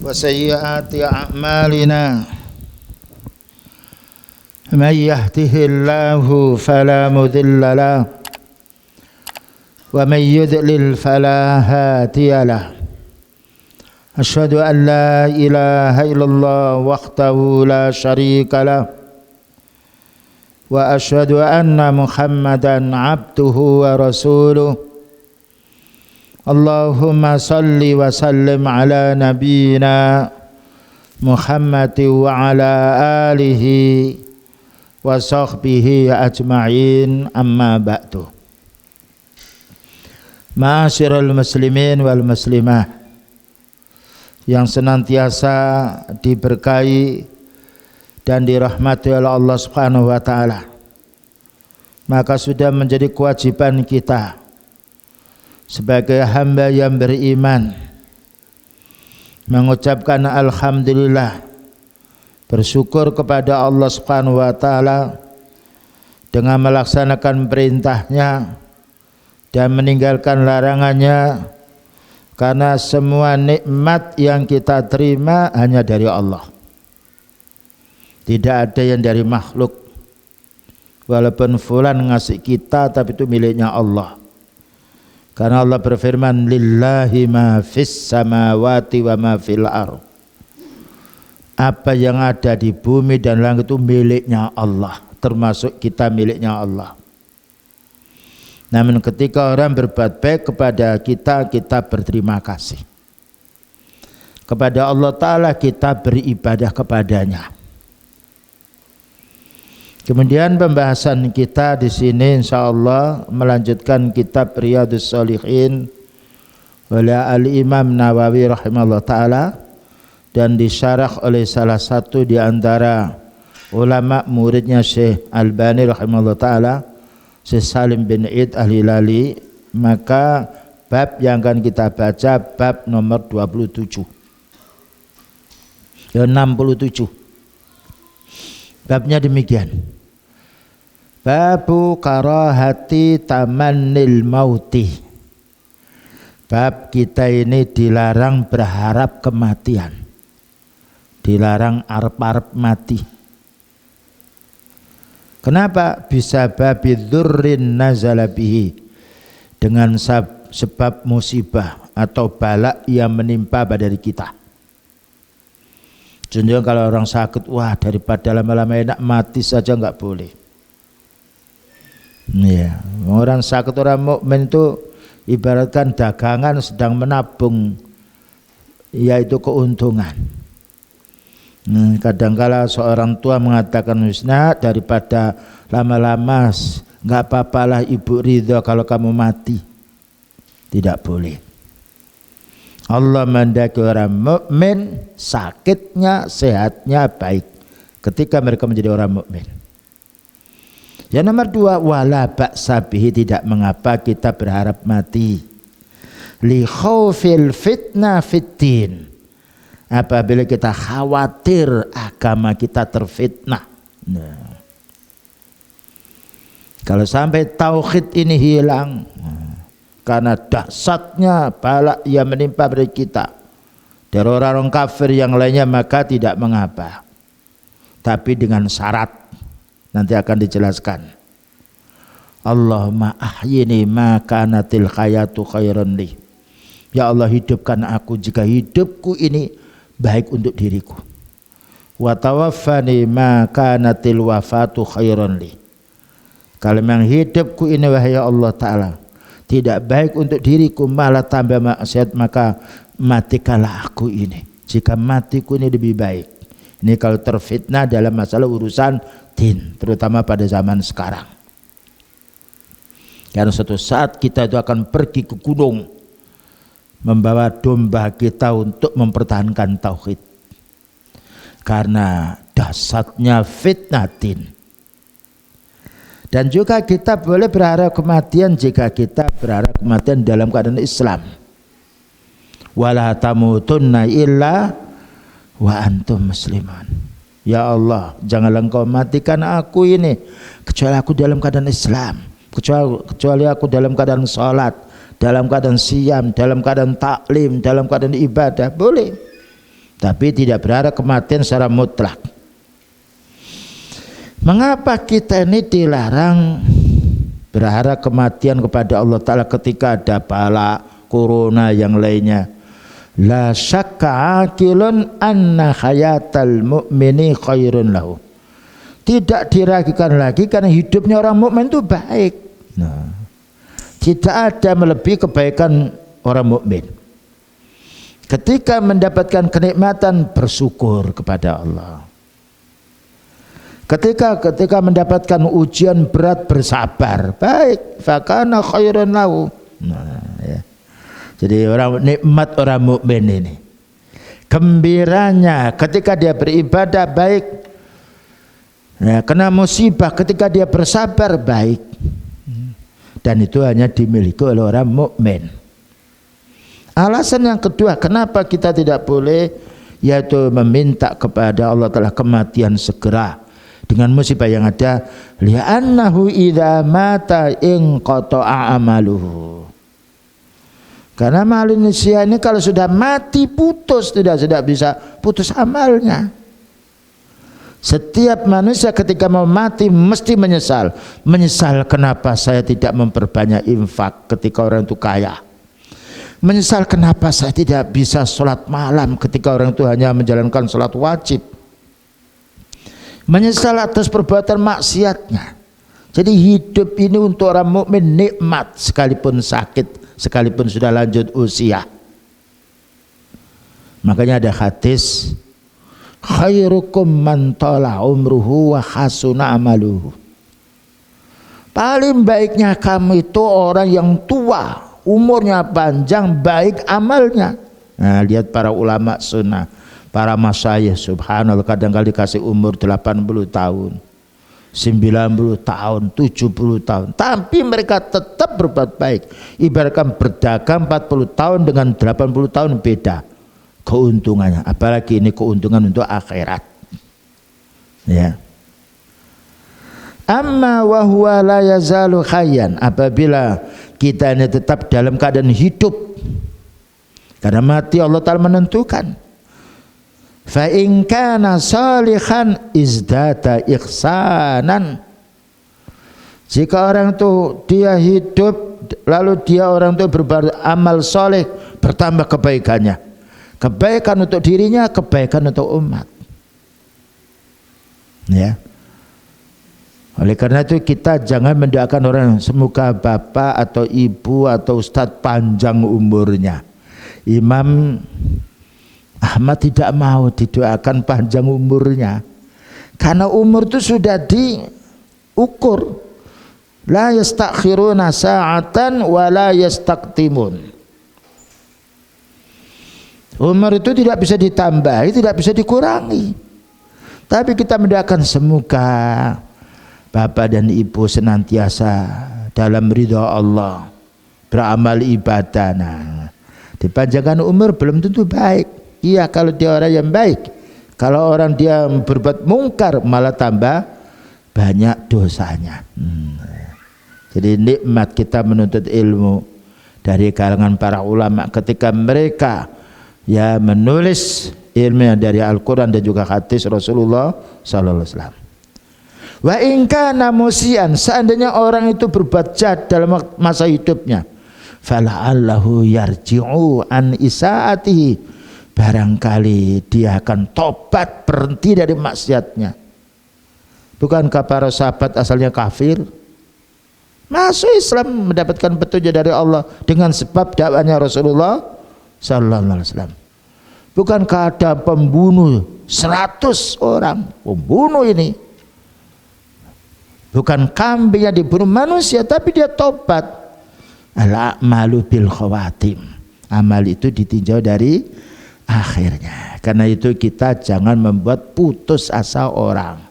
وسيئات أعمالنا من يهده الله فلا مضل له ومن يضلل فلا هادي له أشهد أن لا إله إلا الله وحده لا شريك له وأشهد أن محمدا عبده ورسوله اللهم صل وسلم على نبينا محمد وعلى آله وصحبه أجمعين أما بعد. Ma'asyiral muslimin wal muslimah yang senantiasa diberkahi dan dirahmati oleh Allah Subhanahu wa taala, maka sudah menjadi kewajiban kita sebagai hamba yang beriman mengucapkan alhamdulillah, bersyukur kepada Allah Subhanahu wa taala dengan melaksanakan perintahnya dan meninggalkan larangannya, karena semua nikmat yang kita terima hanya dari Allah, tidak ada yang dari makhluk. Walaupun fulan ngasih kita, tapi itu miliknya Allah, karena Allah berfirman lillahi ma fis samawati wa ma fil ardh, apa yang ada di bumi dan langit itu miliknya Allah, termasuk kita miliknya Allah. Namun ketika orang berbuat baik kepada kita, kita berterima kasih kepada Allah Ta'ala, kita beribadah kepadanya. Kemudian pembahasan kita di sini insyaallah melanjutkan kitab Riyadhus Shalihin oleh Al-Imam Nawawi rahimahullah ta'ala, dan disyarah oleh salah satu di antara ulama muridnya Syekh Albani rahimahullah ta'ala, Syekh Salim bin Id Al-Hilali. Maka bab yang akan kita baca bab nomor 27 67. Babnya demikian: Babu karahati tamannil mauti. Bab kita ini dilarang berharap kematian, dilarang arep-arep mati. Kenapa? Bisa babi dzurrin nazala bihi, dengan sebab musibah atau bala yang menimpa pada diri kita. Contohnya kalau orang sakit, wah daripada lama-lama enak mati saja, enggak boleh. Ya, orang sakit, orang mukmin itu ibaratkan dagangan sedang menabung, yaitu keuntungan. Kadangkala seorang tua mengatakan, Husna, daripada lama-lama enggak apa-apalah ibu ridho kalau kamu mati. Tidak boleh. Allah mendaki orang mukmin sakitnya, sehatnya baik ketika mereka menjadi orang mukmin. Yang nomor dua, wala ba'sa bihi, tidak mengapa kita berharap mati. Li khaufil fitnah fiddin, apabila kita khawatir agama kita terfitnah. Nah, kalau sampai tauhid ini hilang, karena dahsyatnya bala yang menimpa pada kita dari orang-orang kafir yang lainnya, maka tidak mengapa, tapi dengan syarat nanti akan dijelaskan. Allahumma ahyini ma kanatil hayatu khairan li, ya Allah hidupkan aku jika hidupku ini baik untuk diriku. Wa tawaffani ma kanatil wafatu khairan li, kalau memang hidupku ini wahai Allah Ta'ala tidak baik untuk diriku, malah tambah maksiat, maka matikanlah aku ini jika matiku ini lebih baik. Ini kalau terfitnah dalam masalah urusan din, terutama pada zaman sekarang. Karena suatu saat kita itu akan pergi ke gunung membawa domba kita untuk mempertahankan tauhid, karena dahsyatnya fitnah din. Dan juga kita boleh berharap kematian jika kita berharap kematian dalam keadaan Islam. Wala tamutunna illa wa antum musliman. Ya Allah, janganlah engkau matikan aku ini kecuali aku dalam keadaan Islam, kecuali aku dalam keadaan salat, dalam keadaan siam, dalam keadaan taklim, dalam keadaan ibadah. Boleh. tapi tidak berharap kematian secara mutlak. Mengapa kita ini dilarang berharap kematian kepada Allah Ta'ala ketika ada bala, corona yang lainnya? La syakka akilun anna hayatal mu'mini khairun lahu. Tidak diragukan lagi karena hidupnya orang mukmin itu baik. Nah, tidak ada melebihi kebaikan orang mukmin. Ketika mendapatkan kenikmatan, bersyukur kepada Allah. Ketika mendapatkan ujian berat, bersabar, baik, fakana khairun lahu. Nah, ya. Jadi nikmat orang mukmin ini, gembiranya ketika dia beribadah baik, ya, kena musibah ketika dia bersabar baik, dan itu hanya dimiliki oleh orang mukmin. Alasan yang kedua kenapa kita tidak boleh, yaitu meminta kepada Allah Ta'ala kematian segera dengan musibah yang ada, li'annahu idza mata inqata'a amaluhu. Karena manusia ini kalau sudah mati putus, tidak bisa putus amalnya. Setiap manusia ketika mau mati mesti menyesal. Menyesal kenapa saya tidak memperbanyak infak ketika orang itu kaya. Menyesal kenapa saya tidak bisa sholat malam ketika orang itu hanya menjalankan sholat wajib. Menyesal atas perbuatan maksiatnya. Jadi hidup ini untuk orang mukmin nikmat, sekalipun sakit, sekalipun sudah lanjut usia. Makanya ada hadis, khairukum man tala umruhu wa hasuna amaluhu. Paling baiknya kamu itu orang yang tua, umurnya panjang, baik amalnya. Nah, lihat para ulama sunnah, para masyayikh, subhanallah, kadang-kadang dikasih umur 80 tahun, 90 tahun, 70 tahun, tapi mereka tetap berbuat baik. Ibaratkan berdagang 40 tahun dengan 80 tahun, beda keuntungannya, apalagi ini keuntungan untuk akhirat. Ya. Amma wa huwa la yazalu hayyan, apabila kita ini tetap dalam keadaan hidup, karena mati Allah Ta'ala menentukan. Fa in kana salihan izdata ihsanan. Jika orang itu dia hidup lalu dia orang itu berbuat amal soleh, bertambah kebaikannya. Kebaikan untuk dirinya, kebaikan untuk umat. Ya. Oleh karena itu kita jangan mendoakan orang semoga bapak atau ibu atau ustadz panjang umurnya. Imam Ahmad tidak mau didoakan panjang umurnya, karena umur itu sudah diukur. La yastakhiruna sa'atan wa la yastaqtimun. Umur itu tidak bisa ditambahi, tidak bisa dikurangi. Tapi kita mendoakan semoga bapak dan ibu senantiasa dalam ridha Allah, beramal ibadah. Nah, dipanjangkan umur belum tentu baik. Iya, kalau dia orang yang baik. Kalau orang dia berbuat mungkar malah tambah banyak dosanya. Jadi nikmat kita menuntut ilmu dari kalangan para ulama ketika mereka ya menulis ilmu dari Al-Quran dan juga hadis Rasulullah sallallahu alaihi wasallam. Wa in kana musian, seandainya orang itu berbuat jahat dalam masa hidupnya, fala'allahu yarji'u an isaatihi, barangkali dia akan tobat, berhenti dari maksiatnya. Bukankah para sahabat asalnya kafir, masuk Islam, mendapatkan petunjuk dari Allah dengan sebab dakwahnya Rasulullah sallallahu alaihi wasallam. Bukankah ada pembunuh 100 orang, pembunuh ini bukan kambing yang dibunuh manusia, tapi dia tobat. Al-a'malu bil khawatim, amal itu ditinjau dari akhirnya. Karena itu kita jangan membuat putus asa orang.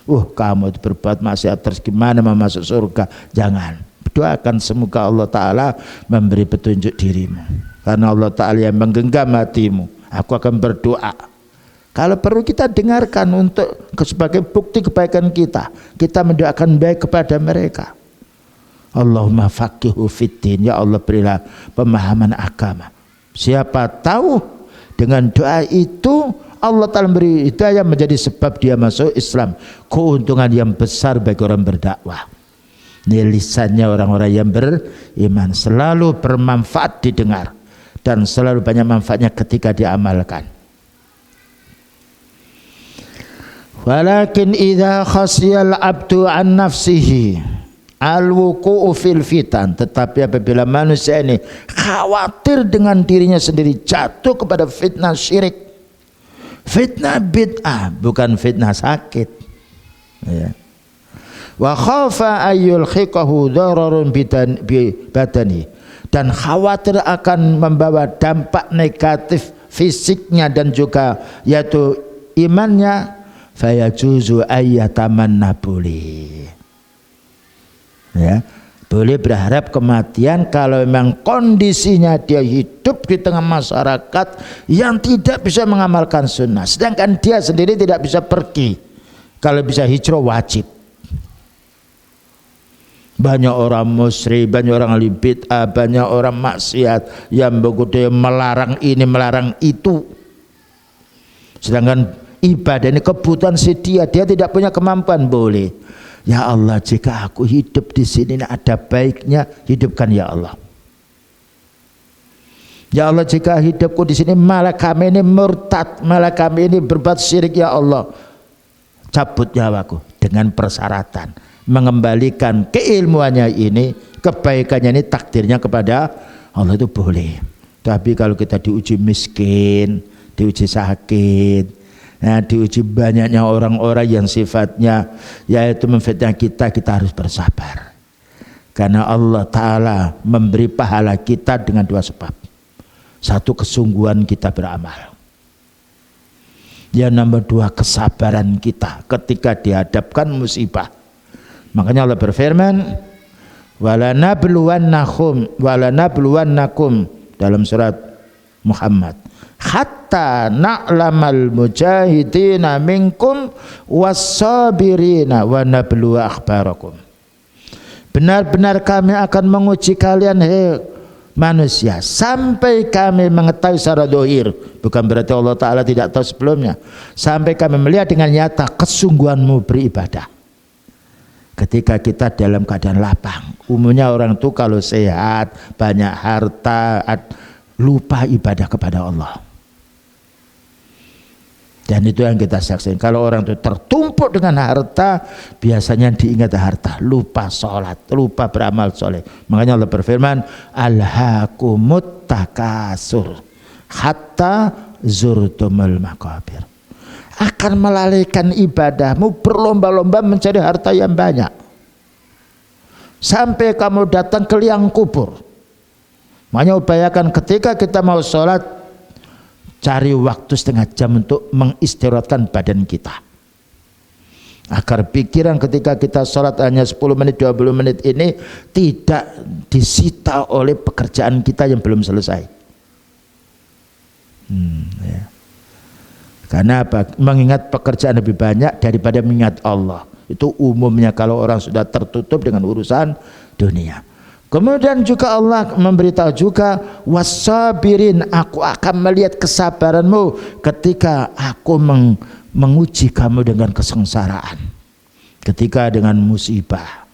Kamu itu berbuat maksiat terus gimana mau masuk surga? Jangan. Doakan semoga Allah Ta'ala memberi petunjuk dirimu, karena Allah Ta'ala yang menggenggam hatimu. Aku akan berdoa, kalau perlu kita dengarkan untuk sebagai bukti kebaikan kita. Kita mendoakan baik kepada mereka. Allahumma faqihu fiddin, ya Allah berilah pemahaman agama. Siapa tahu Dengan doa itu Allah Ta'ala beri hidayah menjadi sebab dia masuk Islam. Keuntungan yang besar bagi orang berdakwah. Ini lisannya orang-orang yang beriman, selalu bermanfaat didengar dan selalu banyak manfaatnya ketika diamalkan. Walakin idza khasiyal abdu an nafsihi al-wuqu'u fil fitan, tetapi apabila manusia ini khawatir dengan dirinya sendiri jatuh kepada fitnah syirik, fitnah bid'ah, bukan fitnah sakit, ya. Wa khafa ayyul khiqahu dararun badani, dan khawatir akan membawa dampak negatif fisiknya dan juga yaitu imannya, fayajuzu ayyatamanna, boleh, ya, boleh berharap kematian kalau memang kondisinya dia hidup di tengah masyarakat yang tidak bisa mengamalkan sunnah, sedangkan dia sendiri tidak bisa pergi. Kalau bisa hijrah wajib. Banyak orang musyrik, banyak orang ahli bid'ah, banyak orang maksiat yang begitu melarang ini melarang itu, sedangkan ibadah ini kebutuhan si dia tidak punya kemampuan. Boleh, ya Allah, jika aku hidup di sini ada baiknya, hidupkan ya Allah. Ya Allah, jika hidupku di sini malah kami ini murtad, malah kami ini berbuat syirik, ya Allah, cabut nyawaku, dengan persyaratan mengembalikan keilmuannya ini, kebaikannya ini, takdirnya kepada Allah, itu boleh. Tapi kalau kita diuji miskin, diuji sakit, nah, diuji banyaknya orang-orang yang sifatnya yaitu memfitnah kita harus bersabar, karena Allah Ta'ala memberi pahala kita dengan dua sebab. Satu, kesungguhan kita beramal. Yang nomor dua, kesabaran kita ketika dihadapkan musibah. Makanya Allah berfirman, walanabluwannakum dalam surat Muhammad, hatta na'lamal mujahidina minkum wassabirina wa nabluwa akhbarakum. Benar-benar kami akan menguji kalian, hei manusia, sampai kami mengetahui secara dohir, bukan berarti Allah Ta'ala tidak tahu sebelumnya, sampai kami melihat dengan nyata kesungguhanmu beribadah. Ketika kita dalam keadaan lapang, umumnya orang itu kalau sehat, banyak harta, lupa ibadah kepada Allah. Dan itu yang kita saksikan. Kalau orang itu tertumpuk dengan harta, biasanya diingat harta, lupa sholat, lupa beramal soleh. Makanya Allah berfirman, alhaakumut takasur hatta zurtumul maqabir. Akan melalaikan ibadahmu, berlomba-lomba mencari harta yang banyak, sampai kamu datang ke liang kubur. Makanya upayakan ketika kita mau sholat, cari waktu setengah jam untuk mengistirahatkan badan kita, agar pikiran ketika kita sholat hanya 10 menit 20 menit ini tidak disita oleh pekerjaan kita yang belum selesai. Ya. Karena apa? Mengingat pekerjaan lebih banyak daripada mengingat Allah. Itu umumnya kalau orang sudah tertutup dengan urusan dunia. Kemudian juga Allah memberitahu juga, wassabirin, aku akan melihat kesabaranmu ketika aku menguji kamu dengan kesengsaraan, ketika dengan musibah.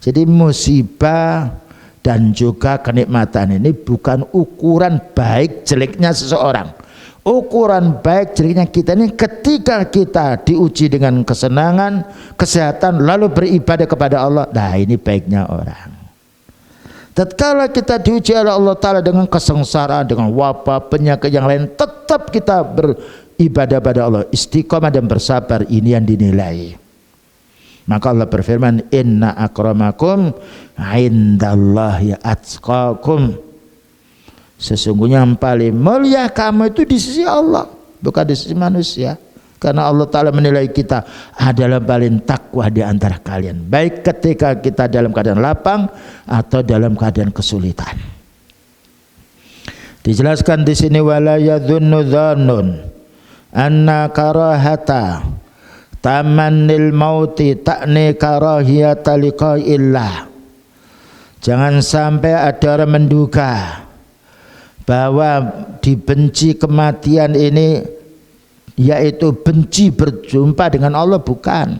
Jadi musibah dan juga kenikmatan ini bukan ukuran baik jeleknya seseorang. Ukuran baik jeleknya kita ini ketika kita diuji dengan kesenangan, kesehatan, lalu beribadah kepada Allah. Nah, ini baiknya orang. Tatkala kita diuji oleh Allah Ta'ala dengan kesengsaraan, dengan wabah, penyakit yang lain, tetap kita beribadah pada Allah, istiqomah dan bersabar, ini yang dinilai. Maka Allah berfirman, inna akramakum indallahi atqakum. Sesungguhnya yang paling mulia kamu itu di sisi Allah, bukan di sisi manusia. Karena Allah Ta'ala menilai kita adalah paling takwa di antara kalian, baik ketika kita dalam keadaan lapang atau dalam keadaan kesulitan. Dijelaskan di sini, wala yadhunnu dhannun anna karahata tamannil mauti ta'ni karahiyata liqa'illah. Jangan sampai ada orang menduga bahwa dibenci kematian ini yaitu benci berjumpa dengan Allah, bukan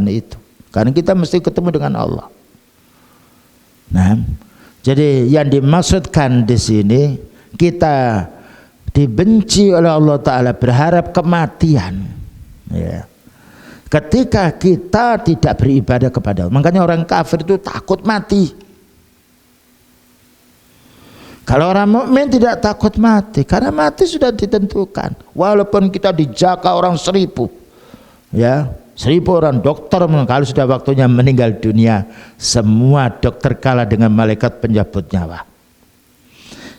itu, karena kita mesti ketemu dengan Allah. Nah, jadi yang dimaksudkan di sini kita dibenci oleh Allah Ta'ala, berharap kematian ya, ketika kita tidak beribadah kepada Allah. Makanya orang kafir itu takut mati. Kalau orang mukmin tidak takut mati, karena mati sudah ditentukan. Walaupun kita dijaka orang 1000 ya, 1000 orang dokter, kalau sudah waktunya meninggal dunia, semua dokter kalah dengan malaikat penjemput nyawa.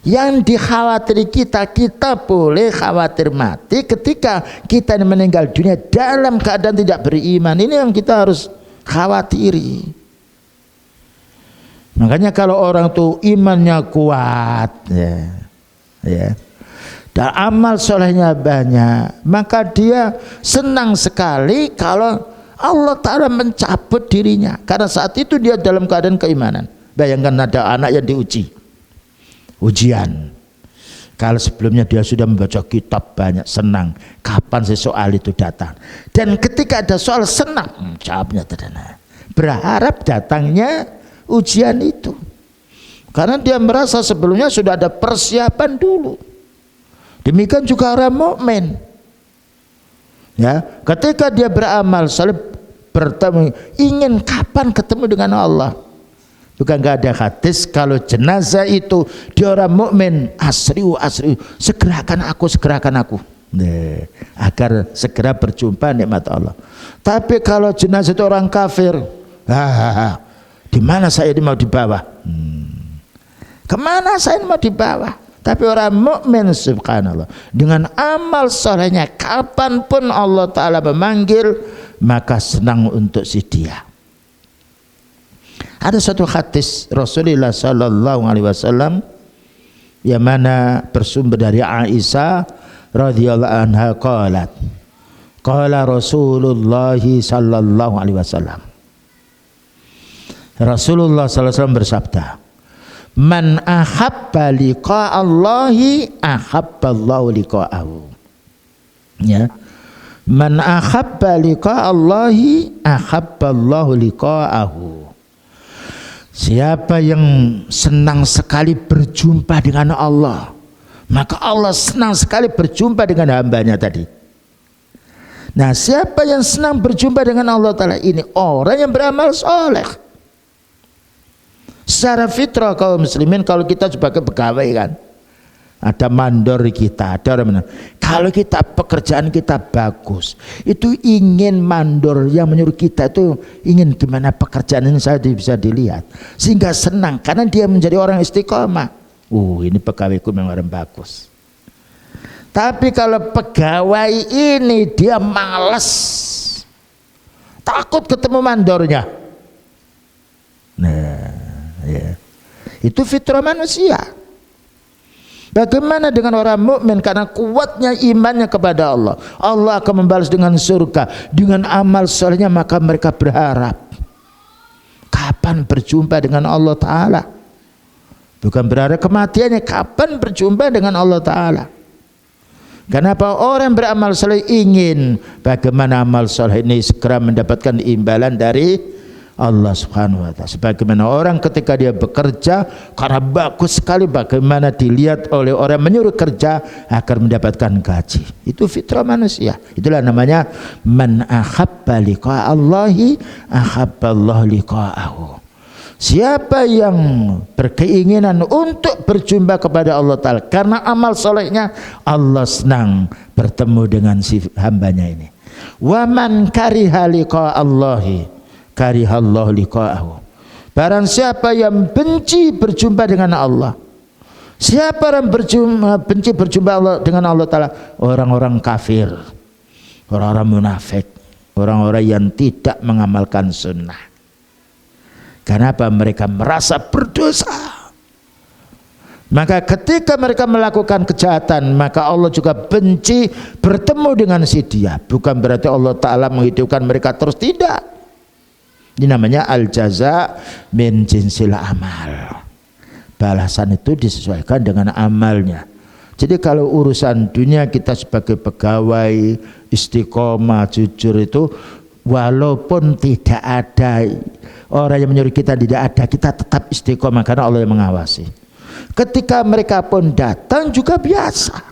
Yang dikhawatiri kita boleh khawatir mati ketika kita meninggal dunia dalam keadaan tidak beriman. Ini yang kita harus khawatiri. Makanya kalau orang tuh imannya kuat ya, dan amal solehnya banyak, maka dia senang sekali kalau Allah Ta'ala mencabut dirinya, karena saat itu dia dalam keadaan keimanan. Bayangkan ada anak yang diuji, ujian, kalau sebelumnya dia sudah membaca kitab banyak, senang kapan sih soal itu datang, dan ketika ada soal senang jawabnya terdengar, berharap datangnya ujian itu, karena dia merasa sebelumnya sudah ada persiapan dulu. Demikian juga orang mukmin ya, ketika dia beramal saleh, bertemu, ingin kapan ketemu dengan Allah. Bukan nggak ada hadis kalau jenazah itu dia orang mukmin, asriu segerakan aku nah, agar segera berjumpa nikmat Allah. Tapi kalau jenazah itu orang kafir, di mana saya ini mau dibawa? Kemana saya ini mau dibawa? Tapi orang mukmin subhanallah, dengan amal solehnya, kapanpun Allah Ta'ala memanggil, maka senang untuk si dia. Ada satu hadis Rasulullah Sallallahu Alaihi Wasallam yang mana bersumber dari Aisyah radhiyallahu anha qalat, qala Rasulullah Sallallahu Alaihi Wasallam, Rasulullah SAW bersabda, man ahabba liqa Allahi ahabba Allahu liqa'ahu ya, man ahabba liqa Allahi ahabba Allahu liqa'ahu. Siapa yang senang sekali berjumpa dengan Allah, maka Allah senang sekali berjumpa dengan hambanya tadi. Nah, siapa yang senang berjumpa dengan Allah Ta'ala, ini orang yang beramal soleh. Secara fitrah kaum muslimin, kalau kita sebagai pegawai kan, ada mandor kita, ada orang mana. Kalau kita pekerjaan kita bagus, itu ingin mandor yang menyuruh kita itu ingin gimana pekerjaan ini saya bisa dilihat, sehingga senang karena dia menjadi orang istiqomah. Ini pegawaiku memang orang bagus. Tapi kalau pegawai ini dia malas, takut ketemu mandornya, nah ya, itu fitrah manusia. Bagaimana dengan orang mukmin? Karena kuatnya imannya kepada Allah, Allah akan membalas dengan surga, dengan amal solehnya, maka mereka berharap kapan berjumpa dengan Allah Ta'ala. Bukan berharap kematiannya, kapan berjumpa dengan Allah Ta'ala. Kenapa orang beramal soleh ingin bagaimana amal soleh ini segera mendapatkan imbalan dari Allah Subhanahu wa Ta'ala. Sebagaimana orang ketika dia bekerja karena bagus sekali, bagaimana dilihat oleh orang menyuruh kerja agar mendapatkan gaji. Itu fitrah manusia. Itulah namanya man ahabba liqa Allahi ahabba Allah liqa'ahu. Siapa yang berkeinginan untuk berjumpa kepada Allah Ta'ala karena amal solehnya, Allah senang bertemu dengan si hambanya ini. Wa man kariha liqa Allahi karihallahu liqa'ahu. Barang siapa yang benci berjumpa dengan Allah, siapa yang benci berjumpa Allah dengan Allah Ta'ala, orang-orang kafir, orang-orang munafik, orang-orang yang tidak mengamalkan sunnah. Kenapa? Mereka merasa berdosa. Maka ketika mereka melakukan kejahatan, maka Allah juga benci bertemu dengan si dia. Bukan berarti Allah Ta'ala menghidupkan mereka terus, tidak. Ini namanya al-jaza min jinsil amal. balasan itu disesuaikan dengan amalnya. Jadi kalau urusan dunia kita sebagai pegawai istiqomah jujur itu, walaupun tidak ada orang yang menyuruh kita, tidak ada, kita tetap istiqomah karena Allah yang mengawasi. Ketika mereka pun datang juga biasa,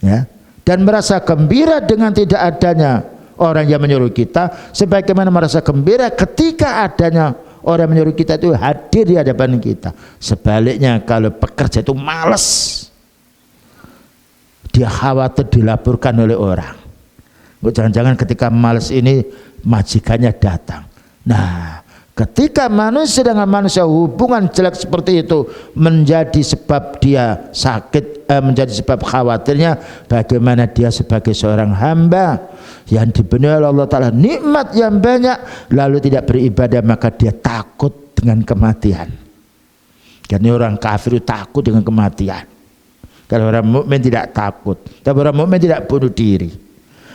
ya, dan merasa gembira dengan tidak adanya orang yang menyuruh kita, sebagaimana merasa gembira ketika adanya orang yang menyuruh kita itu hadir di hadapan kita. Sebaliknya kalau pekerja itu malas, dia khawatir dilaporkan oleh orang. Jangan-jangan ketika malas ini majikannya datang. Nah, ketika manusia dengan manusia hubungan jelek seperti itu menjadi sebab dia sakit, menjadi sebab khawatirnya, bagaimana dia sebagai seorang hamba yang diberi oleh Allah Ta'ala nikmat yang banyak lalu tidak beribadah, maka dia takut dengan kematian. Karena orang kafir takut dengan kematian. Kalau orang mukmin tidak takut, tapi orang mukmin tidak bunuh diri.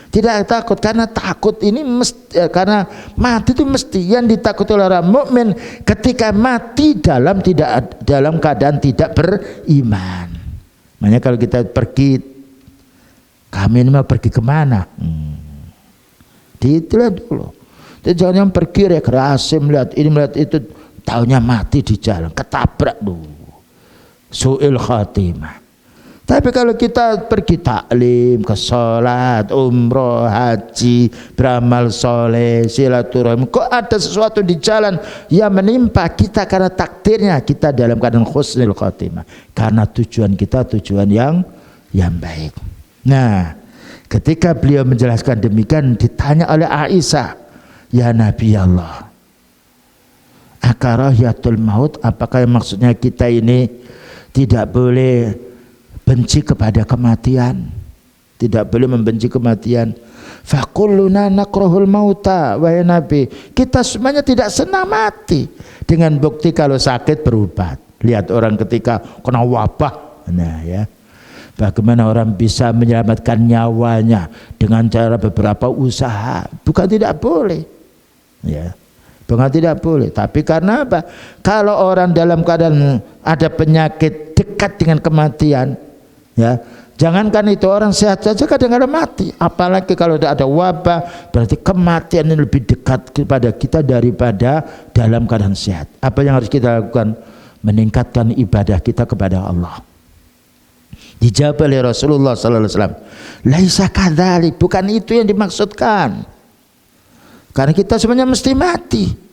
Tidak takut, karena takut ini karena mati itu mesti yang ditakuti oleh orang mukmin ketika mati dalam keadaan tidak beriman. Makanya kalau kita pergi, kami ini mau pergi kemana? Itulah dulu. Jadi jangan pergi rekreasi, melihat ini melihat itu, taunya mati di jalan, ketabrak dulu. Su'il khatimah. Tapi kalau kita pergi taklim, ke sholat, umroh, haji, beramal soleh, silaturahmi, kok ada sesuatu di jalan yang menimpa kita karena takdirnya kita dalam keadaan husnul khatimah, karena tujuan kita tujuan yang baik. Nah, ketika beliau menjelaskan demikian, ditanya oleh Aisyah, ya Nabi Allah, akarahiyatul maut, apakah yang maksudnya kita ini tidak boleh benci kepada kematian, tidak boleh membenci kematian? Fakulluna nakrahul mauta, wahai Nabi, kita semuanya tidak senang mati. Dengan bukti kalau sakit berobat. Lihat orang ketika kena wabah, nah ya, bagaimana orang bisa menyelamatkan nyawanya dengan cara beberapa usaha. Bukan tidak boleh, ya, bukan tidak boleh. Tapi karena apa? Kalau orang dalam keadaan ada penyakit dekat dengan kematian, ya, jangankan itu, orang sehat saja kadang-kadang mati, apalagi kalau ada wabah, berarti kematian ini lebih dekat kepada kita daripada dalam keadaan sehat. Apa yang harus kita lakukan? Meningkatkan ibadah kita kepada Allah. Dijawab oleh Rasulullah sallallahu alaihi wasallam, laisa kadzalik, bukan itu yang dimaksudkan, karena kita semuanya mesti mati.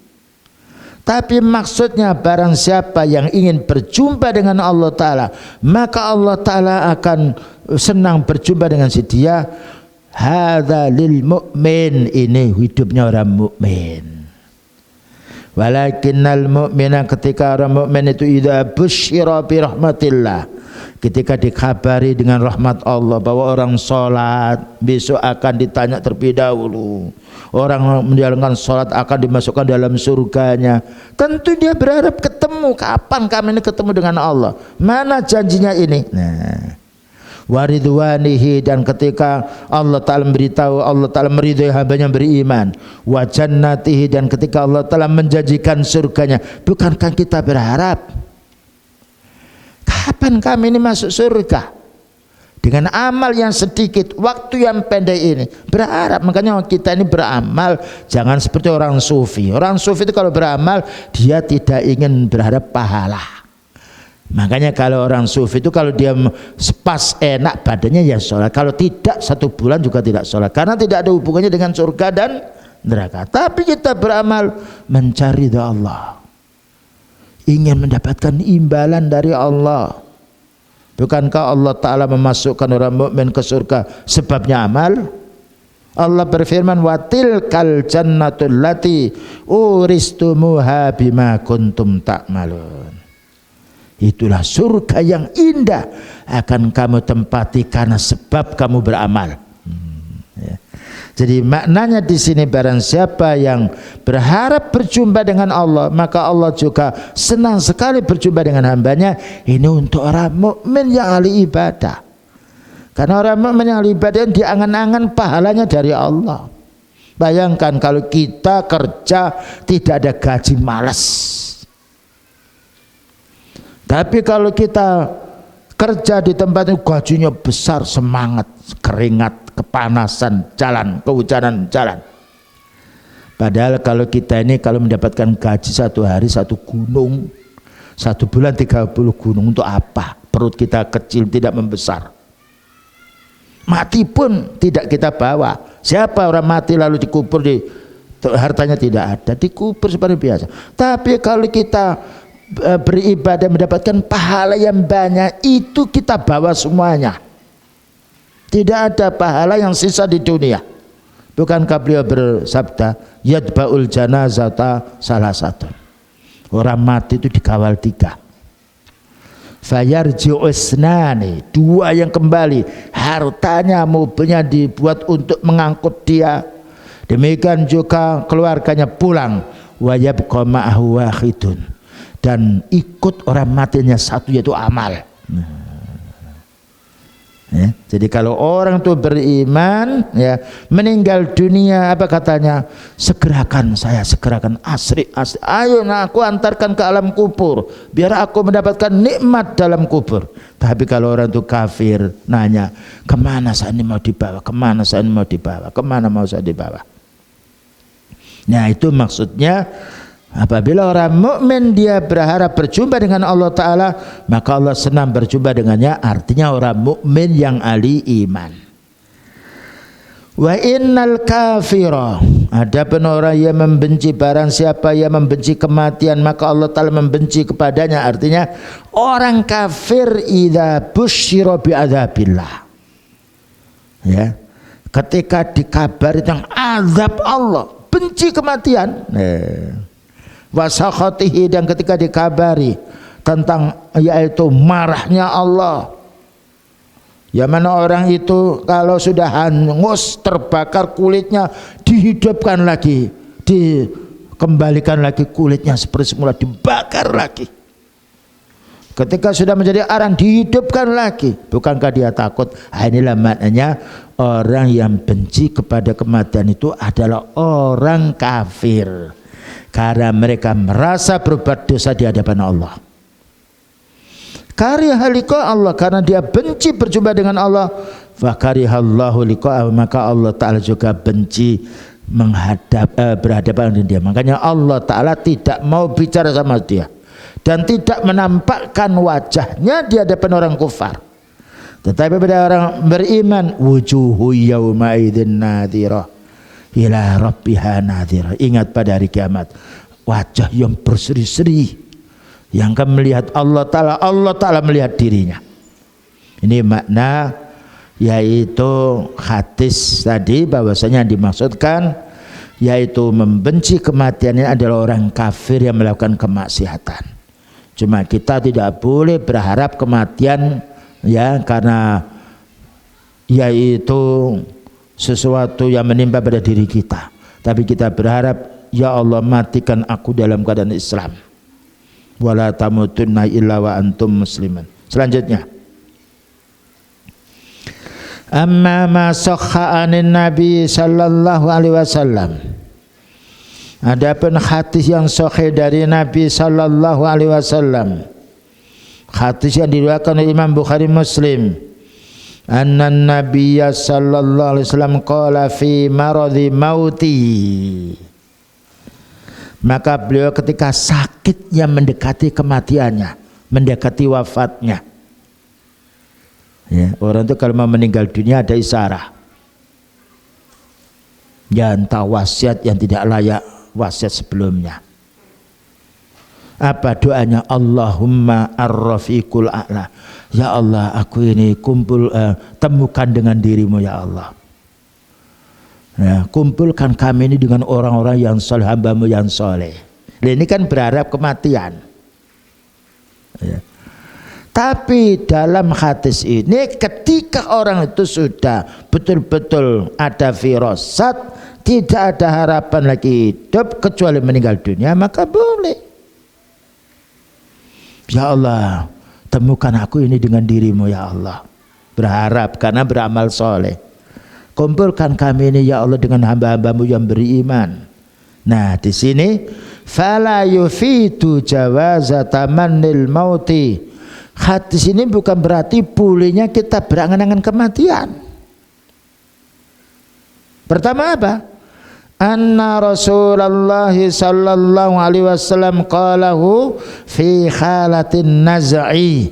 Tapi maksudnya barang siapa yang ingin berjumpa dengan Allah Ta'ala, maka Allah Ta'ala akan senang berjumpa dengan si dia. Hadza lil mu'min, ini hidupnya orang mukmin. Walakinnal mu'mina, ketika orang mukmin itu idza busyira bi rahmatillah, ketika dikhabari dengan rahmat Allah, bahwa orang sholat besok akan ditanya terlebih dahulu, orang menjalankan sholat akan dimasukkan dalam surganya, tentu dia berharap ketemu. Kapan kami ini ketemu dengan Allah? Mana janjinya ini? Nah, waridwanihi, dan ketika Allah Ta'ala memberitahu, Allah Ta'ala meridhai hambanya beriman, wa jannatihi, dan ketika Allah Ta'ala menjanjikan surganya, bukankah kita berharap kapan kami ini masuk surga dengan amal yang sedikit, waktu yang pendek ini? Berharap. Makanya kita ini beramal jangan seperti orang sufi. Orang sufi itu kalau beramal dia tidak ingin berharap pahala. Makanya kalau orang sufi itu kalau dia pas enak badannya ya sholat, kalau tidak 1 bulan juga tidak sholat, karena tidak ada hubungannya dengan surga dan neraka. Tapi kita beramal mencari ridha Allah, ingin mendapatkan imbalan dari Allah. Bukankah Allah Ta'ala memasukkan orang mukmin ke surga sebabnya amal? Allah berfirman, wa tilkal jannatul lati uristumuha bima kuntum ta'malun. Itulah surga yang indah akan kamu tempati karena sebab kamu beramal. Ya. Jadi maknanya di sini, barang siapa yang berharap berjumpa dengan Allah, maka Allah juga senang sekali berjumpa dengan hambanya. Ini untuk orang mukmin yang ahli ibadah. Karena orang mukmin yang ahli ibadah diangan-angan pahalanya dari Allah. Bayangkan kalau kita kerja tidak ada gaji, malas. Tapi kalau kita kerja di tempat itu gajinya besar, semangat, keringat, kepanasan, jalan, kehujanan, jalan. Padahal kalau kita ini kalau mendapatkan gaji satu hari satu gunung, satu bulan 30 gunung, untuk apa? Perut kita kecil, tidak membesar. Mati pun tidak kita bawa. Siapa orang mati lalu dikubur, hartanya tidak ada, dikubur seperti biasa. Tapi kalau kita beribadah mendapatkan pahala yang banyak, itu kita bawa semuanya. Tidak ada pahala yang sisa di dunia. Bukankah beliau bersabda, yadba'ul janazata salah satu, orang mati itu dikawal 3. Fayarji'u isnani, 2 yang kembali, hartanya mobilnya dibuat untuk mengangkut dia. Demikian juga keluarganya pulang, wa yabqa ma'ahu wahidun, dan ikut orang matinya 1, yaitu amal. Ya, jadi kalau orang itu beriman, ya, meninggal dunia, apa katanya? Segerakan saya, segerakan, asri, ayo aku antarkan ke alam kubur, biar aku mendapatkan nikmat dalam kubur. Tapi kalau orang itu kafir, nanya, kemana saya ini mau dibawa, kemana saya ini mau dibawa, kemana mau saya dibawa. Nah itu maksudnya, apabila orang mukmin dia berharap berjumpa dengan Allah Ta'ala, maka Allah senang berjumpa dengannya. Artinya orang mukmin yang ahli iman. Wa innal kafira, adapun orang yang membenci, barang siapa yang membenci kematian, maka Allah Ta'ala membenci kepadanya. Artinya orang kafir idza busyira bi'adzabillah, ya, ketika dikabari tentang azab Allah, benci kematian. Wasakhatihi, dan ketika dikabari tentang yaitu marahnya Allah, yang mana orang itu kalau sudah hangus terbakar kulitnya dihidupkan lagi, dikembalikan lagi kulitnya seperti semula, dibakar lagi. Ketika sudah menjadi arang dihidupkan lagi. Bukankah dia takut? Inilah maknanya orang yang benci kepada kematian itu adalah orang kafir, karena mereka merasa berbuat dosa di hadapan Allah. Kariha liqa Allah, karena dia benci berjumpa dengan Allah. Fa karihallahu liqa, maka Allah Ta'ala juga benci berhadapan dengan dia. Makanya Allah Ta'ala tidak mau bicara sama dia dan tidak menampakkan wajahnya di hadapan orang kufar. Tetapi pada orang beriman, wujuhu yawma idzin nadhirah ila rabbiha nadhirah. Ingat pada hari kiamat, wajah yang berseri-seri, yang akan melihat Allah Ta'ala, Allah Ta'ala melihat dirinya. Ini makna yaitu hadis tadi, bahwasanya yang dimaksudkan yaitu membenci kematian ini adalah orang kafir yang melakukan kemaksiatan. Cuma kita tidak boleh berharap kematian, ya, karena yaitu sesuatu yang menimpa pada diri kita. Tapi kita berharap, ya Allah matikan aku dalam keadaan Islam. Wala tamutunna illa wa antum musliman. Selanjutnya, amma ma sahha anin nabi sallallahu alaihi wasallam, adapun hadis yang sahih dari Nabi sallallahu alaihi wasallam, hadis yang diriwayatkan oleh Imam Bukhari Muslim, anna nabiyya sallallahu alaihi wasallam qala fi maradhi mauti, maka beliau ketika sakitnya mendekati kematiannya, mendekati wafatnya, ya, orang itu kalau mau meninggal dunia ada isyarat, ya, entah wasiat yang tidak layak wasiat sebelumnya. Apa doanya? Allahumma ar-rafiqul a'la, ya Allah aku ini kumpul temukan dengan dirimu ya Allah, ya, kumpulkan kami ini dengan orang-orang yang soleh, hambamu yang soleh. Ini kan berharap kematian, ya. Tapi dalam hadis ini ketika orang itu sudah betul-betul ada firasat, tidak ada harapan lagi hidup kecuali meninggal dunia, maka boleh, ya Allah temukan aku ini dengan dirimu ya Allah, berharap karena beramal soleh. Kumpulkan kami ini ya Allah dengan hamba-hambamu yang beriman. Nah di sini fala yufidu jawaza tamannil mauti. Hadis ini bukan berarti bolehnya kita berangan-angan kematian. Pertama apa? Anna Rasulullah sallallahu alaihi wasallam qalahu fi halatin naz'i.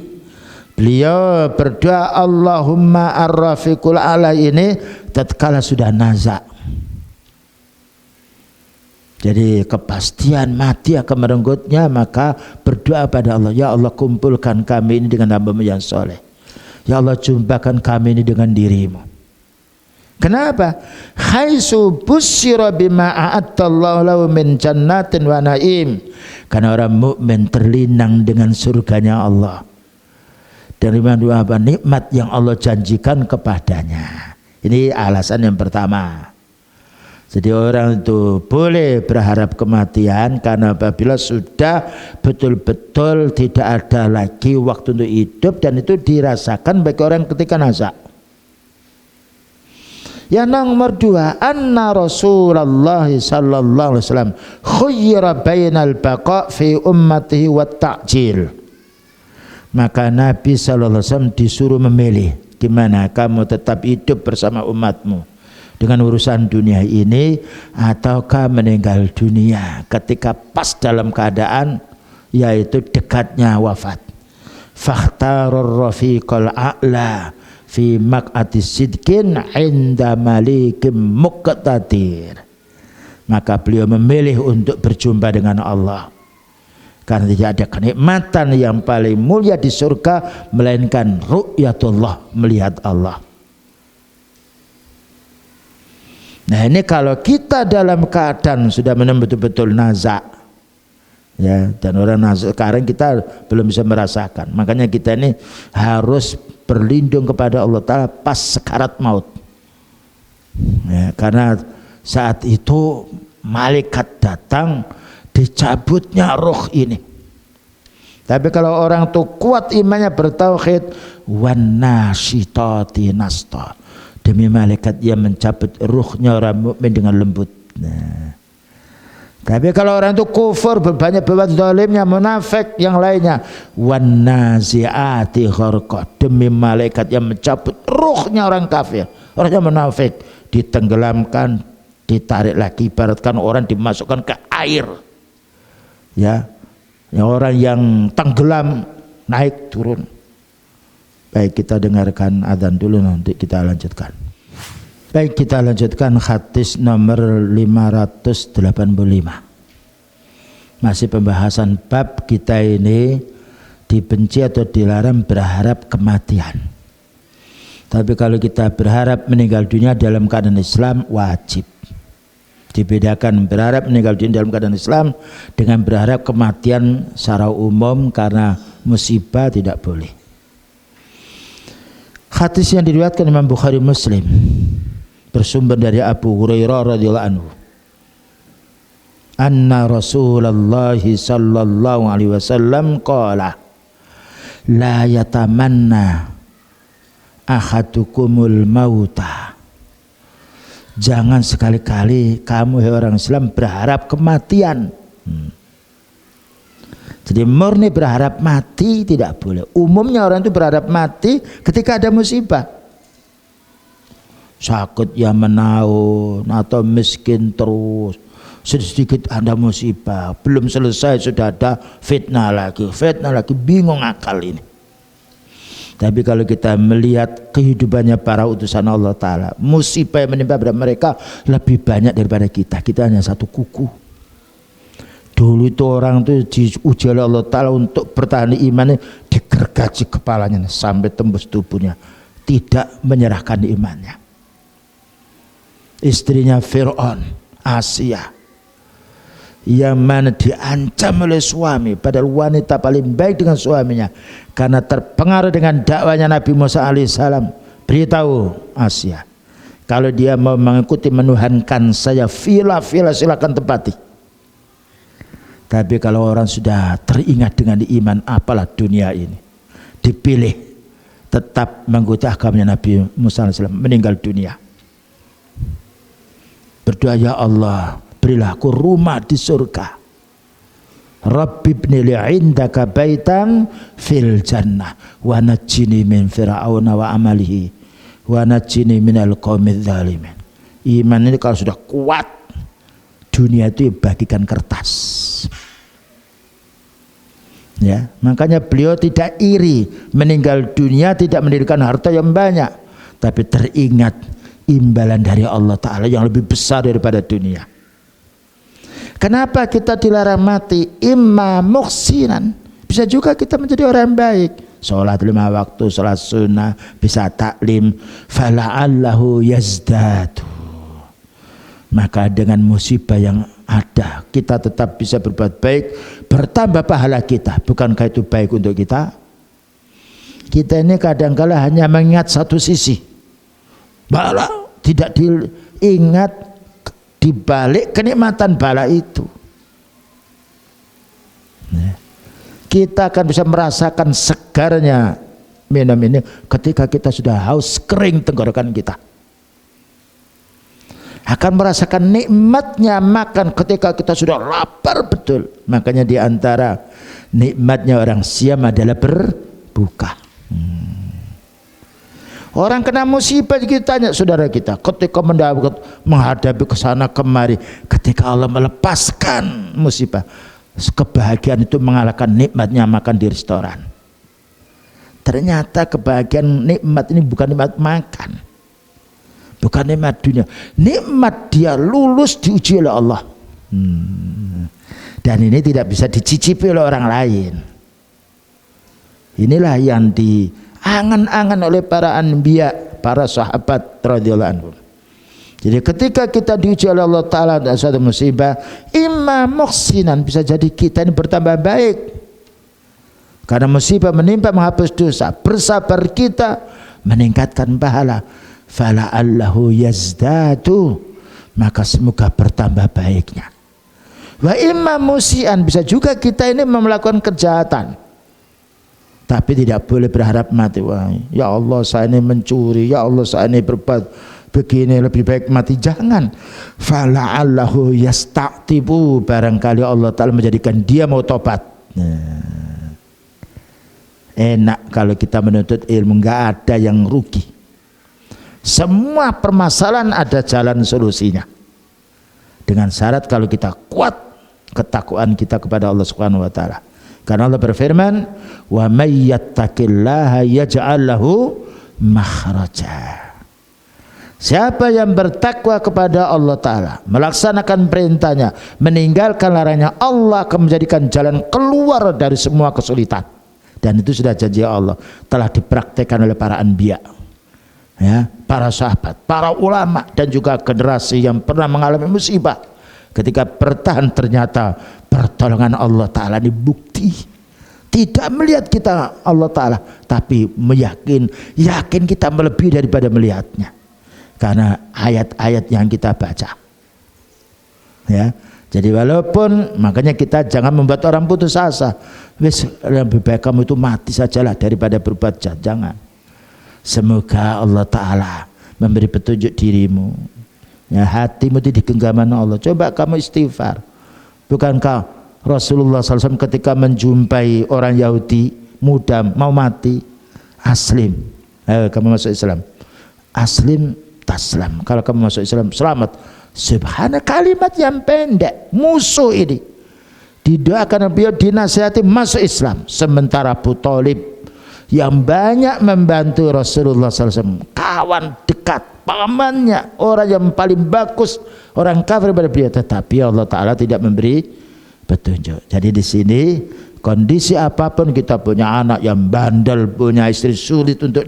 Beliau berdoa Allahumma ar-rafiqul ala ini tatkala sudah naza'. Jadi kepastian mati akan merenggutnya, maka berdoa pada Allah, ya Allah kumpulkan kami ini dengan hamba-Mu yang soleh. Ya Allah jumpakan kami ini dengan dirimu. Kenapa? Haitsu busyira bima a'attallahu lahu min jannatin wa na'im. Karena orang mukmin terlinang dengan surganya Allah. Dan apa nikmat yang Allah janjikan kepadanya. Ini alasan yang pertama. Jadi orang itu boleh berharap kematian karena apabila sudah betul-betul tidak ada lagi waktu untuk hidup, dan itu dirasakan bagi orang ketika naza. Yang nomor dua, anna Rasulullah sallallahu alaihi wasallam khuyyira bainal baqa fi ummatihi wa ta'jil. Maka Nabi sallallahu alaihi wasallam disuruh memilih, di mana kamu tetap hidup bersama umatmu dengan urusan dunia ini ataukah meninggal dunia ketika pas dalam keadaan yaitu dekatnya wafat. Fakhtarur rafiqal a'la fi maq'ati sidqin 'inda malikim muqtadir. Maka beliau memilih untuk berjumpa dengan Allah karena tidak ada kenikmatan yang paling mulia di surga melainkan ru'yatullah, melihat Allah. Nah ini kalau kita dalam keadaan sudah betul-betul naza, ya, dan orang naza sekarang kita belum bisa merasakan, makanya kita ini harus berlindung kepada Allah Ta'ala pas sekarat maut, ya, karena saat itu malaikat datang dicabutnya roh ini. Tapi kalau orang itu kuat imannya bertauhid, wan nasyitati nasta, demi malaikat yang mencabut ruhnya orang mukmin dengan lembut. Nah, tapi kalau orang itu kufur, berbanyak berbuat zalimnya, munafik yang lainnya, wan nazi'ati gharqa, demi malaikat yang mencabut ruhnya orang kafir, orang yang munafik, ditenggelamkan, ditarik lagi, ibaratkan orang dimasukkan ke air, ya, yang orang yang tenggelam naik turun. Baik, kita dengarkan adzan dulu, nanti kita lanjutkan. Baik, kita lanjutkan hadis nomor 585. Masih pembahasan bab kita ini dibenci atau dilarang berharap kematian. Tapi kalau kita berharap meninggal dunia dalam keadaan Islam wajib. Dibedakan berharap meninggal dunia dalam keadaan Islam dengan berharap kematian secara umum karena musibah tidak boleh. Hadis yang diriwayatkan Imam Bukhari Muslim bersumber dari Abu Hurairah radhiyallahu anhu. Anna Rasulullah sallallahu alaihi wasallam qala la yatamanna ahadukumul mauta. Jangan sekali-kali kamu orang Islam berharap kematian. Jadi murni berharap mati tidak boleh. Umumnya orang itu berharap mati ketika ada musibah. Sakit ya menaun atau miskin terus. Sedikit ada musibah, belum selesai sudah ada fitnah lagi, bingung akal ini. Tapi kalau kita melihat kehidupannya para utusan Allah Ta'ala, musibah yang menimpa pada mereka lebih banyak daripada kita. Kita hanya satu kuku. Dulu itu orang itu diuji oleh Allah Ta'ala untuk bertahan imannya, digergaji kepalanya sampai tembus tubuhnya, tidak menyerahkan imannya. Istrinya Fir'aun, Asia, yang mana diancam oleh suami, padahal wanita paling baik dengan suaminya, karena terpengaruh dengan dakwanya Nabi Musa alaihissalam. Beritahu Asia, kalau dia mau mengikuti menuhankan saya, vila silakan tempati. Tapi kalau orang sudah teringat dengan iman, apalah dunia ini. Dipilih tetap mengikuti agamanya Nabi Musa alaihissalam, meninggal dunia. Berdoa, ya Allah, berilah aku rumah di surga. Rabbi ibni li indaka baitan fil jannah wa najjini min fir'auna wa amalihi wa najjini minal qaumidz zalimin. Iman ini kalau sudah kuat, dunia itu bagikan kertas. Ya, makanya beliau tidak iri meninggal dunia, tidak mendirikan harta yang banyak, tapi teringat imbalan dari Allah Ta'ala yang lebih besar daripada dunia. Kenapa kita dilarang mati? Imma muhsinan, bisa juga kita menjadi orang yang baik, sholat 5 waktu, sholat sunnah, bisa taklim, fala'allahu yazdadu, maka dengan musibah yang ada kita tetap bisa berbuat baik, bertambah pahala kita. Bukankah itu baik untuk kita? Kita ini kadang-kala hanya mengingat satu sisi, bala, tidak diingat di balik kenikmatan bala itu. Kita akan bisa merasakan segarnya minum ini ketika kita sudah haus kering tenggorokan kita. Akan merasakan nikmatnya makan ketika kita sudah lapar betul. Makanya di antara nikmatnya orang Siam adalah berbuka. Orang kena musibah kita tanya saudara kita, ketika menghadapi kesana kemari, ketika Allah melepaskan musibah, kebahagiaan itu mengalahkan nikmatnya makan di restoran. Ternyata kebahagiaan nikmat ini bukan nikmat makan, bukan nikmat dunia, nikmat dia lulus diuji oleh Allah. Dan ini tidak bisa dicicipi oleh orang lain. Inilah yang diangan-angan oleh para anbiya, para sahabat radhiyallahu anhum. Jadi ketika kita diuji oleh Allah Ta'ala dan suatu musibah, imma muhsinan, bisa jadi kita ini bertambah baik karena musibah menimpa menghapus dosa, bersabar kita meningkatkan pahala, fala'allahu yazdadu, maka semoga bertambah baiknya. Wa imma musian, bisa juga kita ini melakukan kejahatan tapi tidak boleh berharap mati. Wah, ya Allah saya ini mencuri, ya Allah saya ini berbuat begini, lebih baik mati. Jangan. Fala'allahu yasta'tibu, barangkali Allah Ta'ala menjadikan dia mau tobat. Enak kalau kita menuntut ilmu, nggak ada yang rugi. Semua permasalahan ada jalan solusinya, dengan syarat kalau kita kuat ketakwaan kita kepada Allah Subhanahu wa Ta'ala. Karena Allah berfirman, wa may yattaqillaha yaj'al lahu makhraja. Siapa yang bertakwa kepada Allah Ta'ala, melaksanakan perintahnya, meninggalkan larangannya, Allah akan menjadikan jalan keluar dari semua kesulitan. Dan itu sudah janji Allah, telah dipraktekkan oleh para anbiya, ya, para sahabat, para ulama, dan juga generasi yang pernah mengalami musibah. Ketika bertahan, ternyata pertolongan Allah Ta'ala ini bukti. Tidak melihat kita Allah Ta'ala, tapi yakin kita melebihi daripada melihatnya, karena ayat-ayat yang kita baca. Ya, jadi walaupun, makanya kita jangan membuat orang putus asa. Wis, lebih baik kamu itu mati sajalah daripada berbuat jahat. Jangan. Semoga Allah Ta'ala memberi petunjuk dirimu, ya, hatimu itu di genggaman Allah. Coba kamu istighfar. Bukankah Rasulullah SAW ketika menjumpai orang Yahudi muda mau mati, aslim, kamu masuk Islam, aslim taslam, kalau kamu masuk Islam selamat. Subhana, kalimat yang pendek. Musuh ini didoakan, beliau dinasihati masuk Islam. Sementara Abu Thalib yang banyak membantu Rasulullah SAW, kawan dekat, pamannya, orang yang paling bagus, orang kafir pada beliau, tetapi Allah Ta'ala tidak memberi petunjuk. Jadi di sini kondisi apapun, kita punya anak yang bandel, punya istri sulit untuk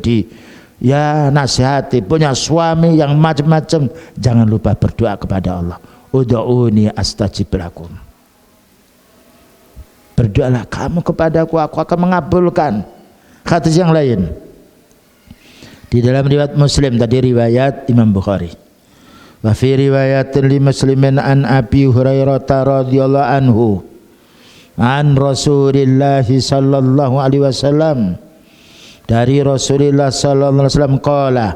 nasihati, punya suami yang macam-macam, jangan lupa berdoa kepada Allah. Ud'uni astajib lakum. Berdoalah kamu kepadaku, aku akan mengabulkan. Hadis yang lain di dalam riwayat Muslim, tadi riwayat Imam Bukhari. Wa fi riwayatin li Muslimin an Abi Hurairah radhiyallahu anhu an Rasulillah sallallahu alaihi wasallam, dari Rasulullah sallallahu alaihi wasallam, qala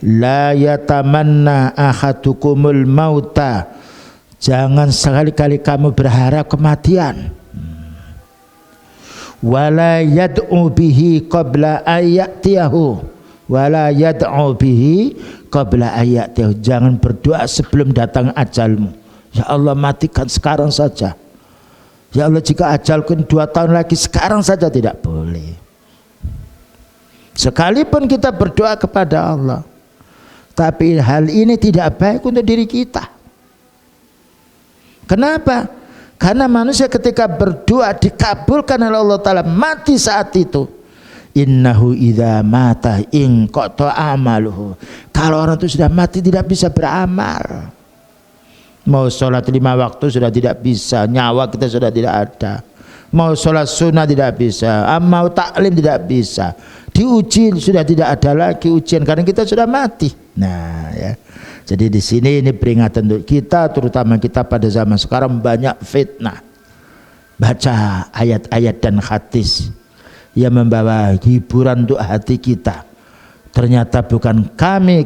la yatamanna ahadukumul mauta Jangan sekali-kali kamu berharap kematian. Wala yad'u bihi qabla ayatiyahu. Wala yad'u bihi qabla ayatiyahu. Jangan berdoa sebelum datang ajalmu. Ya Allah, matikan sekarang saja. Ya Allah, jika ajalku 2 tahun lagi, sekarang saja. Tidak boleh. Sekalipun kita berdoa kepada Allah, tapi hal ini tidak baik untuk diri kita. Kenapa? Karena manusia ketika berdoa dikabulkan oleh Allah Ta'ala, mati saat itu. Innahu idza mata in qata amaluhu. Kalau orang itu sudah mati tidak bisa beramal. Mau sholat 5 waktu sudah tidak bisa, nyawa kita sudah tidak ada. Mau sholat sunnah tidak bisa, mau taklim tidak bisa. Diuji sudah tidak ada lagi ujian karena kita sudah mati. Nah ya. Jadi di sini ini peringatan untuk kita, terutama kita pada zaman sekarang banyak fitnah. Baca ayat-ayat dan hadis yang membawa hiburan untuk hati kita. Ternyata bukan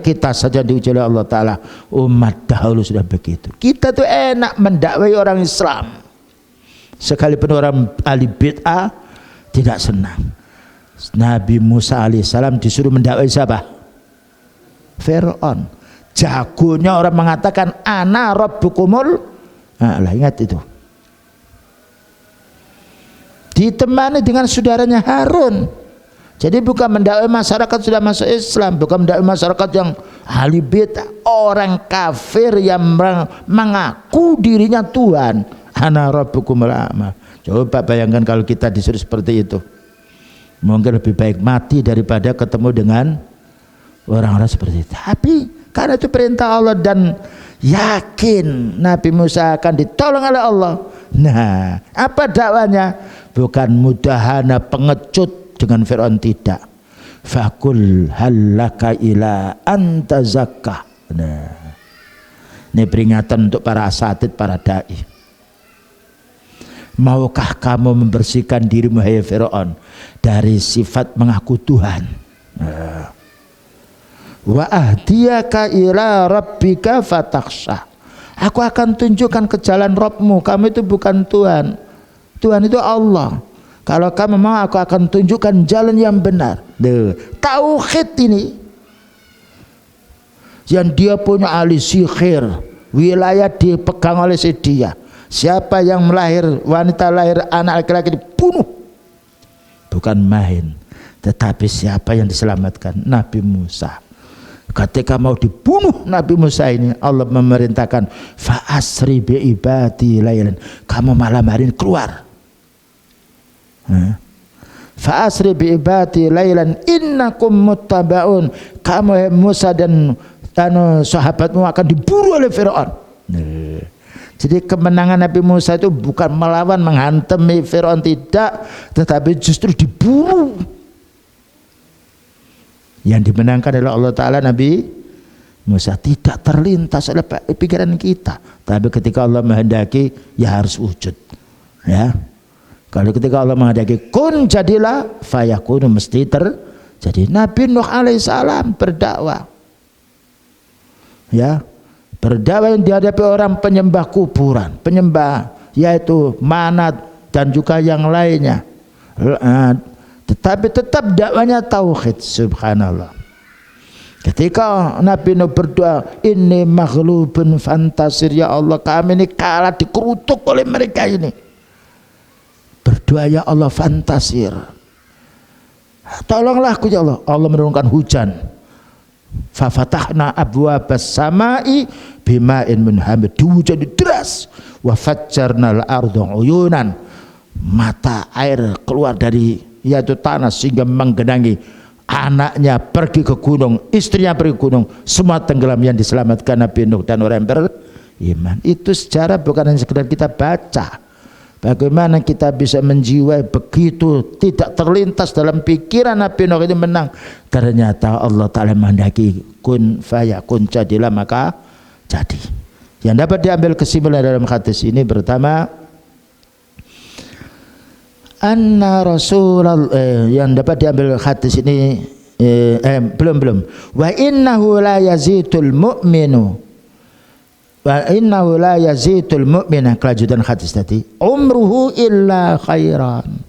kita saja diuji oleh Allah Ta'ala. Umat dahulu sudah begitu. Kita tuh enak mendakwai orang Islam. Sekalipun orang ahli bid'ah tidak senang. Nabi Musa alaihissalam disuruh mendakwai siapa? Fir'aun. Jagonya orang mengatakan ana rabbukumul a'la. Ingat itu. Ditemani dengan saudaranya Harun. Jadi bukan mendakwai masyarakat sudah masuk Islam, bukan mendakwai masyarakat yang ahli bid'ah, orang kafir yang mengaku dirinya Tuhan. Ana rabbukumul a'la. Coba bayangkan kalau kita disuruh seperti itu. Mungkin lebih baik mati daripada ketemu dengan orang-orang seperti itu. Tapi karena itu perintah Allah dan yakin Nabi Musa akan ditolong oleh Allah. Nah, apa dakwanya? Bukan mudahana pengecut dengan Fir'aun, tidak. Fakul halaka ila anta zakah. Nah, ini peringatan untuk para asatid, para dai. Maukah kamu membersihkan dirimu, hai Fir'aun, dari sifat mengaku Tuhan? Nah. Wa ahdiyaka ila rabbika fatakhsha. Aku akan tunjukkan ke jalan Rabbmu. Kamu itu bukan Tuhan. Tuhan itu Allah. Kalau kamu mau, aku akan tunjukkan jalan yang benar. Tauhid ini yang dia punya ahli sihir, wilayah dipegang oleh si dia. Siapa yang wanita lahir anak laki-laki dibunuh. Bukan main. Tetapi siapa yang diselamatkan? Nabi Musa. Ketika mau dibunuh Nabi Musa ini, Allah memerintahkan fa asri bi ibadi lailan. Kamu malam hari ini keluar. Fa asri bi ibadi lailan innakum muttabaun. Kamu Musa dan sahabatmu akan diburu oleh Firaun. Jadi kemenangan Nabi Musa itu bukan melawan, menghantam Firaun, tidak, tetapi justru diburu. Yang dimenangkan adalah Allah Ta'ala. Nabi Musa tidak terlintas oleh pikiran kita, tapi ketika Allah menghendaki ya harus wujud. Ya, kalau ketika Allah menghendaki kun jadilah, fayakunu, mesti terjadi. Nabi Nuh alaihissalam berdakwah, ya, berdakwah yang dihadapi orang penyembah kuburan, penyembah yaitu Manat dan juga yang lainnya. Tetapi tetap dakwanya tauhid. Subhanallah. Ketika Nabi Nuh berdoa, ini maghlubun fantasir, ya Allah kami ini kalah, dikerutuk oleh mereka ini. Berdoa, ya Allah fantasir, tolonglah aku ya Allah. Allah menurunkan hujan. Fafatahna abwabas samai bima'in munhamid. Hujan deras. Wa fajjarnal arda uyunan. Mata air keluar dari yaitu tanah sehingga menggenangi. Anaknya pergi ke gunung, istrinya pergi ke gunung, semua tenggelam. Yang diselamatkan Nabi Nuh dan orang yang beriman. Itu sejarah, bukan hanya sekedar kita baca. Bagaimana kita bisa menjiwai begitu tidak terlintas dalam pikiran Nabi Nuh ini menang. Ternyata Allah Ta'ala menghendaki kun fayakun, jadilah maka jadi. Yang dapat diambil kesimpulan dalam hadis ini pertama, anna Rasulullah, yang dapat diambil hadis ini belum wa innahu la yazidul mu'minu wa innahu la yazidul mu'mina, kelanjutan hadis tadi, umruhu illa khairan.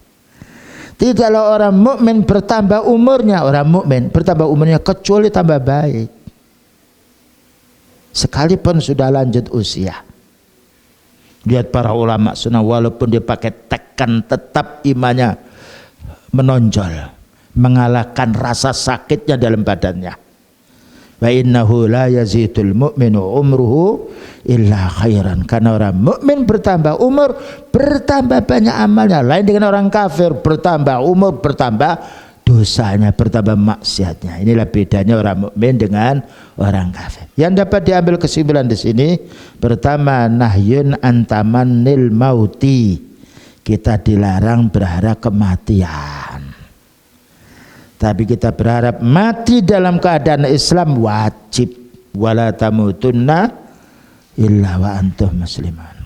Tidaklah orang mukmin bertambah umurnya, orang mukmin bertambah umurnya kecuali tambah baik. Sekalipun sudah lanjut usia. Lihat para ulama sunnah, walaupun dia pakai tekan tetap imannya menonjol, mengalahkan rasa sakitnya dalam badannya. Wa innahu la yazidul mu'minu umruhu illa khairan. Karena orang mukmin bertambah umur, bertambah banyak amalnya. Lain dengan orang kafir, bertambah umur, bertambah dosanya, bertambah maksiatnya. Inilah bedanya orang mukmin dengan orang kafir. Yang dapat diambil kesimpulan di sini, pertama, nahyun antamannil mauti. Kita dilarang berharap kematian. Tapi kita berharap mati dalam keadaan Islam wajib. Wala tamutunna illa wa antum musliman.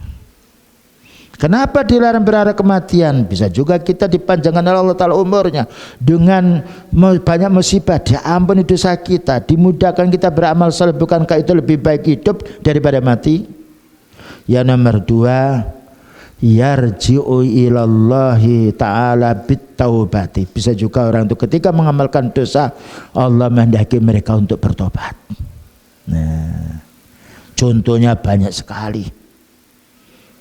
Kenapa dilarang berharap kematian? Bisa juga kita dipanjangkan oleh Allah Ta'ala umurnya dengan banyak musibah, diampuni dosa kita, dimudahkan kita beramal saleh. Bukankah itu lebih baik hidup daripada mati? Yang nomor dua, yarji'u ilallahi ta'ala bittaubati. Bisa juga orang itu ketika mengamalkan dosa, Allah menghendaki mereka untuk bertobat. Nah, contohnya banyak sekali,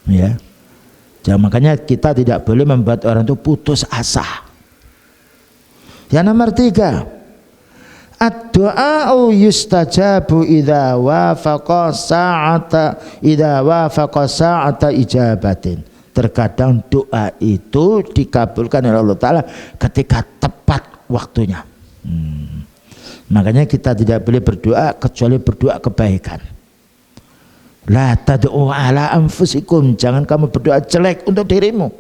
ya. Jadi makanya kita tidak boleh membuat orang itu putus asa. Yang nomor tiga, ad-du'a'u yustajabu idza wafaqa sa'ata ijabatin. Terkadang doa itu dikabulkan oleh Allah Ta'ala ketika tepat waktunya. Makanya kita tidak boleh berdoa kecuali berdoa kebaikan. La tad'u ala anfusikum, jangan kamu berdoa jelek untuk dirimu.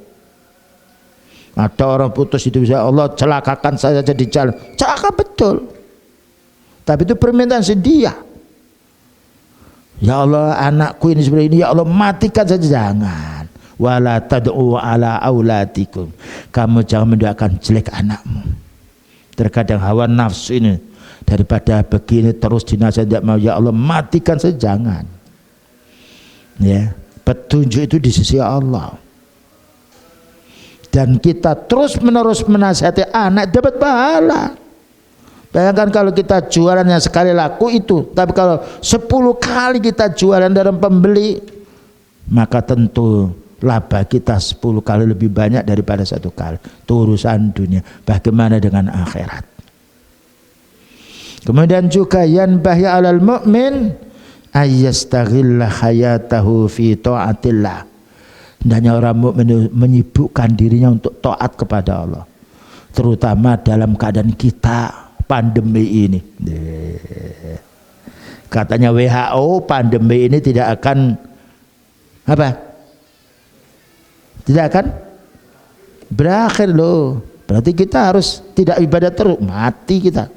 Ada orang putus itu bisa, Allah celakakan saya di jalan, celaka betul. Tapi itu permintaan dia. Ya Allah, anakku ini seperti ini, ya Allah matikan saja, jangan. Wala tad'u ala auladikum, kamu jangan mendoakan jelek anakmu. Terkadang hawa nafsu ini, daripada begini terus dinasihat tidak mau, ya Allah matikan saja, jangan. Ya, petunjuk itu di sisi Allah. Dan kita terus menerus menasihati anak dapat pahala. Bayangkan kalau kita jualannya sekali laku itu, tapi kalau 10 kali kita jualan dalam pembeli, maka tentu laba kita 10 kali lebih banyak daripada 1 kali. Itu urusan dunia. Bagaimana dengan akhirat? Kemudian juga yanbahi alal mu'min ayyastaghilla hayatahu fi ta'atillah. Hendaknya orang mukmin menyibukkan dirinya untuk taat kepada Allah, terutama dalam keadaan kita pandemi ini. Katanya WHO, pandemi ini tidak akan apa? Tidak akan berakhir loh. Berarti kita harus tidak ibadah terus, mati kita.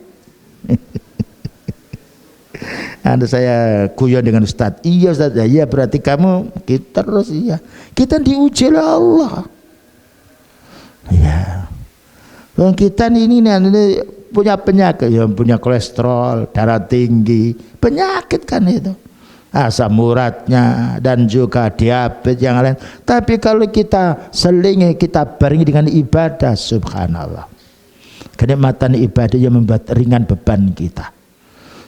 Ada saya guyon dengan Ustadz, iya Ustadz, ya berarti kamu kita terus, iya kita diuji oleh Allah, ya. Kita ini punya penyakit, ya punya kolesterol, darah tinggi, penyakit kan itu, asam uratnya dan juga diabetes yang lain. Tapi kalau kita selingi, kita barengi dengan ibadah, subhanallah, kenikmatan ibadah yang membuat ringan beban kita.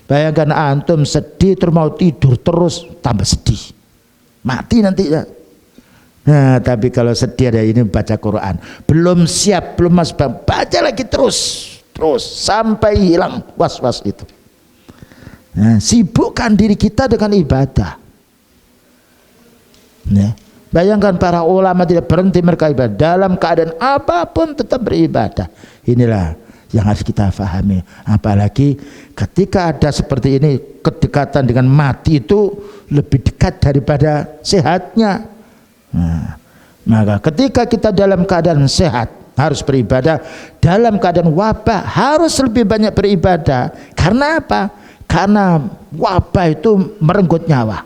Bayangkan antum sedih terus mau tidur terus, tambah sedih, mati nanti ya. Nah, tapi kalau sedih ada ini baca Quran, belum siap, belum mas, baca lagi terus sampai hilang was-was itu. Nah, sibukkan diri kita dengan ibadah. Nah, bayangkan para ulama tidak berhenti mereka ibadah, dalam keadaan apapun tetap beribadah. Inilah yang harus kita pahami. Apalagi ketika ada seperti ini, kedekatan dengan mati itu lebih dekat daripada sehatnya. Nah, maka ketika kita dalam keadaan sehat harus beribadah, dalam keadaan wabah harus lebih banyak beribadah. Karena apa? Karena wabah itu merenggut nyawa.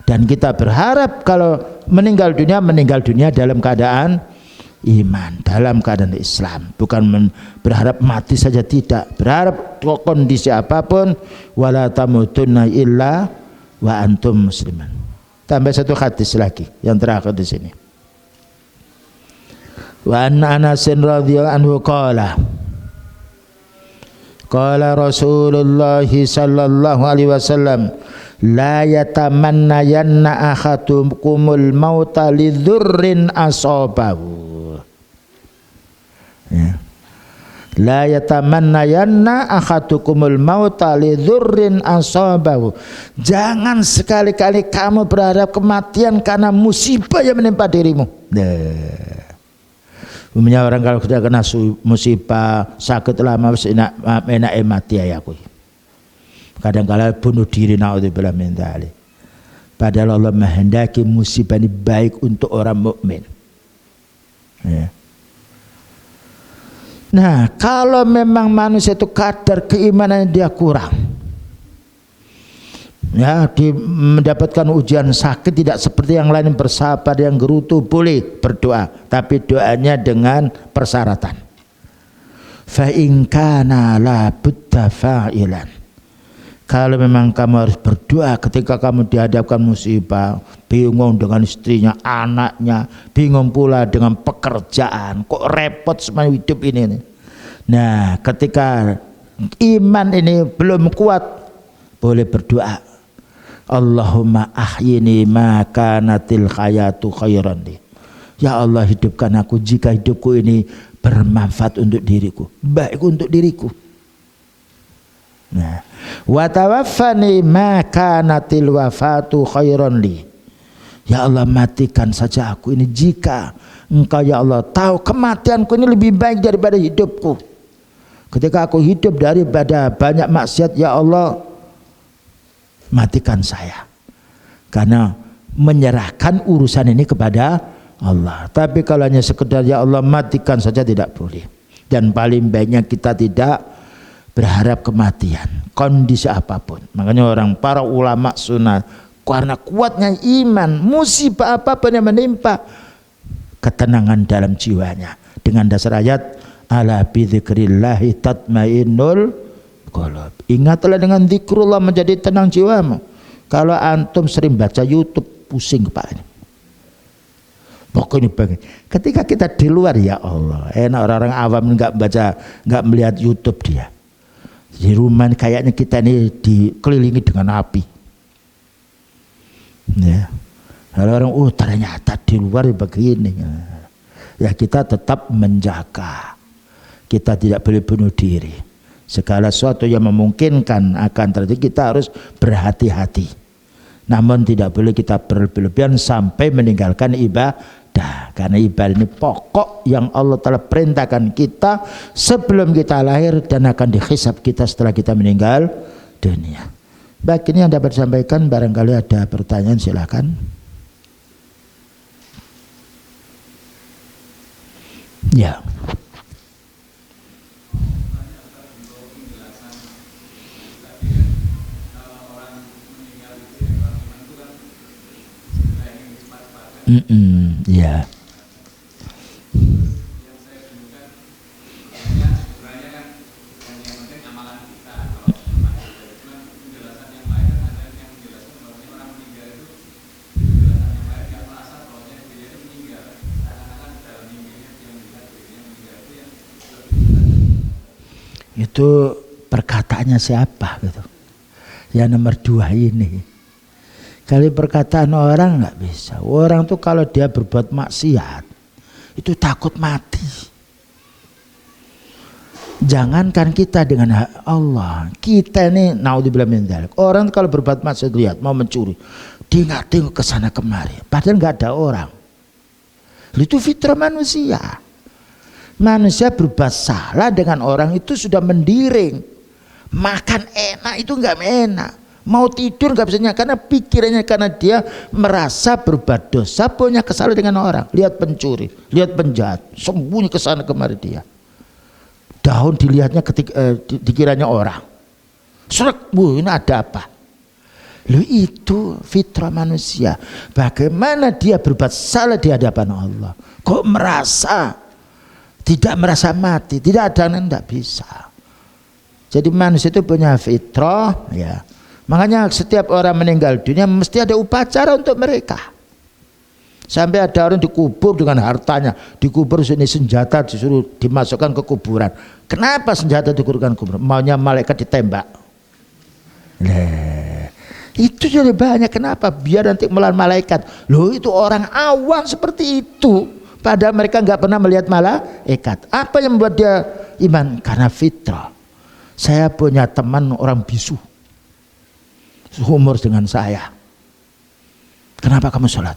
Dan kita berharap kalau meninggal dunia dalam keadaan iman, dalam keadaan Islam, bukan berharap mati saja, tidak, berharap kondisi apapun. Wala tamutunna illa wa antum muslimun. Tambah satu hadis lagi yang terakhir di sini. Wa anna Anas radhiyallahu anhu qala Rasulullah sallallahu alaihi wasallam la yatamanna yanna ahadukumul mauta lidzurrin asabahu. Ya. La yatamanna yanna ahadukumul mauta lidzurrin asabahu. Jangan sekali-kali kamu berharap kematian karena musibah yang menimpa dirimu. Umumnya orang kalau sudah kena musibah sakit lama enak mati ya aku. Kadang-kala bunuh diri, naudzubillah min dzalik. Padahal Allah menghendaki musibah ini baik untuk orang mukmin. Ya. Nah, kalau memang manusia itu kadar keimanannya dia kurang, ya, mendapatkan ujian sakit tidak seperti yang lain bersabar, yang gerutu, boleh berdoa, tapi doanya dengan persyaratan. Fa in kana la budda fa'ilan. Kalau memang kamu harus berdoa ketika kamu dihadapkan musibah, bingung dengan istrinya, anaknya, bingung pula dengan pekerjaan, kok repot semua hidup ini. Nah, ketika iman ini belum kuat, boleh berdoa. Allahumma ahyini ma kanatil hayatu khairan li. Ya Allah, hidupkan aku jika hidupku ini bermanfaat untuk diriku, baik untuk diriku. Nah, wa tawaffani ma kanatil wafatu khairan li. Ya Allah, matikan saja aku ini jika Engkau ya Allah tahu kematianku ini lebih baik daripada hidupku. Ketika aku hidup daripada banyak maksiat, ya Allah matikan saya. Karena menyerahkan urusan ini kepada Allah. Tapi kalau hanya sekedar ya Allah matikan saja tidak boleh. Dan paling baiknya kita tidak berharap kematian, kondisi apapun. Makanya para ulama sunnah karena kuatnya iman, musibah apapun yang menimpa, ketenangan dalam jiwanya dengan dasar ayat ala bidzikrillahi tatmainnul qulub. Ingatlah dengan zikrullah menjadi tenang jiwamu. Kalau antum sering baca YouTube pusing kepalanya. Pokoknya bagian. Ketika kita di luar ya Allah, enak orang-orang awam nggak melihat YouTube dia. Di rumah kayaknya kita ini dikelilingi dengan api. Ya. Kalau orang ternyata di luar begini. Ya kita tetap menjaga. Kita tidak boleh bunuh diri. Segala sesuatu yang memungkinkan akan terjadi kita harus berhati-hati. Namun tidak boleh kita berlebihan sampai meninggalkan ibadah. Karena ibadah ini pokok yang Allah telah perintahkan kita sebelum kita lahir dan akan dihisab kita setelah kita meninggal dunia. Baik, ini yang dapat disampaikan. Barangkali ada pertanyaan, silakan. Ya. Ya. Itu perkataannya siapa gitu? Yang nomor 2 ini. Kali perkataan orang nggak bisa. Orang tuh kalau dia berbuat maksiat itu takut mati. Jangankan kita dengan Allah, kita ini naudzubillah min dzalik. Orang kalau berbuat maksiat, lihat mau mencuri, dia nggak tengok ke sana kemari. Padahal nggak ada orang. Itu fitrah manusia. Manusia berbuat salah dengan orang itu sudah mendiring. Makan enak itu nggak enak. Mau tidur nggak bisa, karena pikirannya, karena dia merasa berbuat dosa, punya kesalahan dengan orang. Lihat pencuri, lihat penjahat, sembunyi ke sana kemari dia. Daun dilihatnya dikiranya orang. Srek, ini ada apa? Lu itu fitrah manusia. Bagaimana dia berbuat salah di hadapan Allah? Kok merasa tidak merasa mati? Tidak ada yang tidak bisa. Jadi manusia itu punya fitrah, ya. Makanya setiap orang meninggal dunia mesti ada upacara untuk mereka. Sampai ada orang dikubur dengan hartanya, dikubur sini senjata disuruh dimasukkan ke kuburan. Kenapa senjata dikuburkan ke kuburan? Maunya malaikat ditembak. Itu jadi banyak. Kenapa? Biar nanti melawan malaikat. Loh, itu orang awam seperti itu. Padahal mereka nggak pernah melihat malaikat. Apa yang membuat dia iman? Karena fitrah. Saya punya teman orang bisu, seumur dengan saya. Kenapa kamu sholat?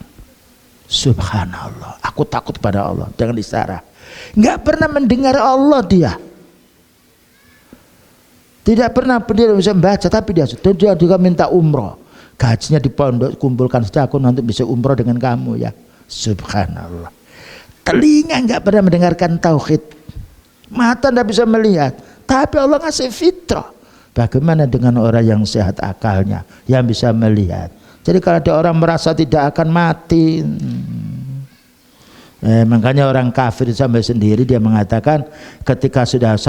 Subhanallah, aku takut pada Allah. Jangan disara. Nggak pernah mendengar Allah dia. Tidak pernah dia bisa membaca, tapi dia juga minta umroh. Gajinya di pondok kumpulkan saja, aku nanti bisa umroh dengan kamu ya. Subhanallah. Telinga nggak pernah mendengarkan tauhid, mata nggak bisa melihat, tapi Allah ngasih fitrah. Bagaimana dengan orang yang sehat akalnya, yang bisa melihat? Jadi kalau ada orang merasa tidak akan mati, makanya orang kafir sampai sendiri dia mengatakan ketika sudah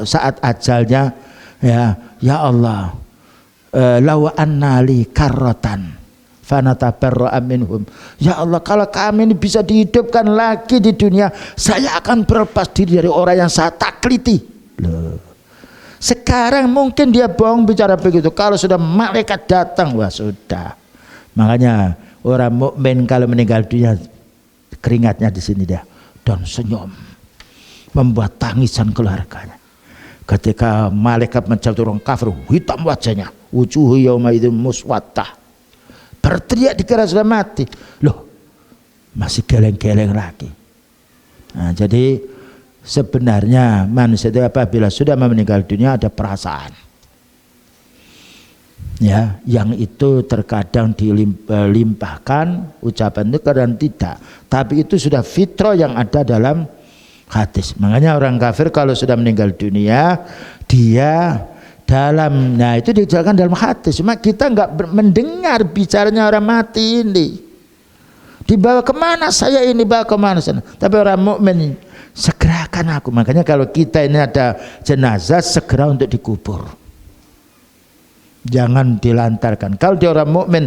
saat ajalnya, ya Allah, law anna li karratan fanatabarra'a minhum. Ya Allah, kalau kami ini bisa dihidupkan lagi di dunia, saya akan berlepas diri dari orang yang saya takliti. Loh. Sekarang mungkin dia bohong bicara begitu. Kalau sudah malaikat datang, wah sudah. Makanya orang mukmin kalau meninggal dunia keringatnya di sini dia dan senyum, membuat tangisan keluarganya. Ketika malaikat mencabut orang kafir, hitam wajahnya, wujuhu yauma idzin muswaddah. Berteriak dikira sudah mati. Loh, masih geleng-geleng lagi. Nah, jadi sebenarnya manusia itu apabila sudah meninggal dunia ada perasaan, ya, yang itu terkadang dilimpahkan ucapan itu kadang tidak, tapi itu sudah fitrah yang ada dalam hadis. Makanya orang kafir kalau sudah meninggal dunia dia dalam, nah itu dijelaskan dalam hadis. Cuma kita nggak mendengar bicaranya orang mati ini. Dibawa kemana saya ini, bawa kemana sana. Tapi orang mukmin segerakan aku. Makanya kalau kita ini ada jenazah segera untuk dikubur. Jangan dilantarkan. Kalau dia orang mukmin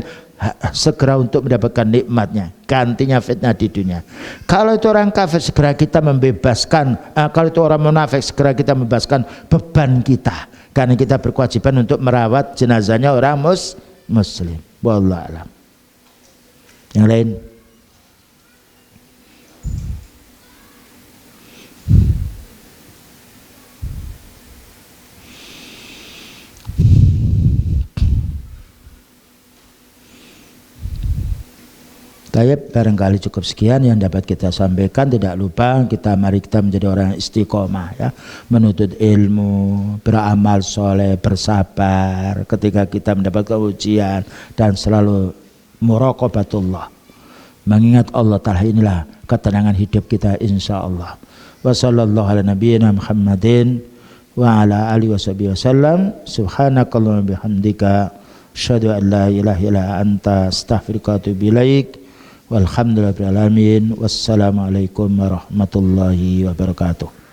segera untuk mendapatkan nikmatnya, gantinya fitnah di dunia. Kalau itu orang kafir segera kita membebaskan. Kalau itu orang munafik segera kita membebaskan beban kita. Karena kita berkewajiban untuk merawat jenazahnya orang muslim. Wallahu a'lam. Yang lain? Tayyib, barangkali cukup sekian yang dapat kita sampaikan. Tidak lupa mari kita menjadi orang istiqomah ya, menuntut ilmu, beramal soleh, bersabar ketika kita mendapatkan ujian, dan selalu muraqabatullah, mengingat Allah Ta'ala. Inilah ketenangan hidup kita insyaallah. Wa sallallahu ala nabiyyina Muhammadin wa ala alihi washabihi wasallam. Subhanakallahumma bihamdika asyhadu an la ilaha illa anta astaghfiruka wa atubu ilaik. Walhamdulillahirabbil alamin. Wassalamualaikum warahmatullahi wabarakatuh.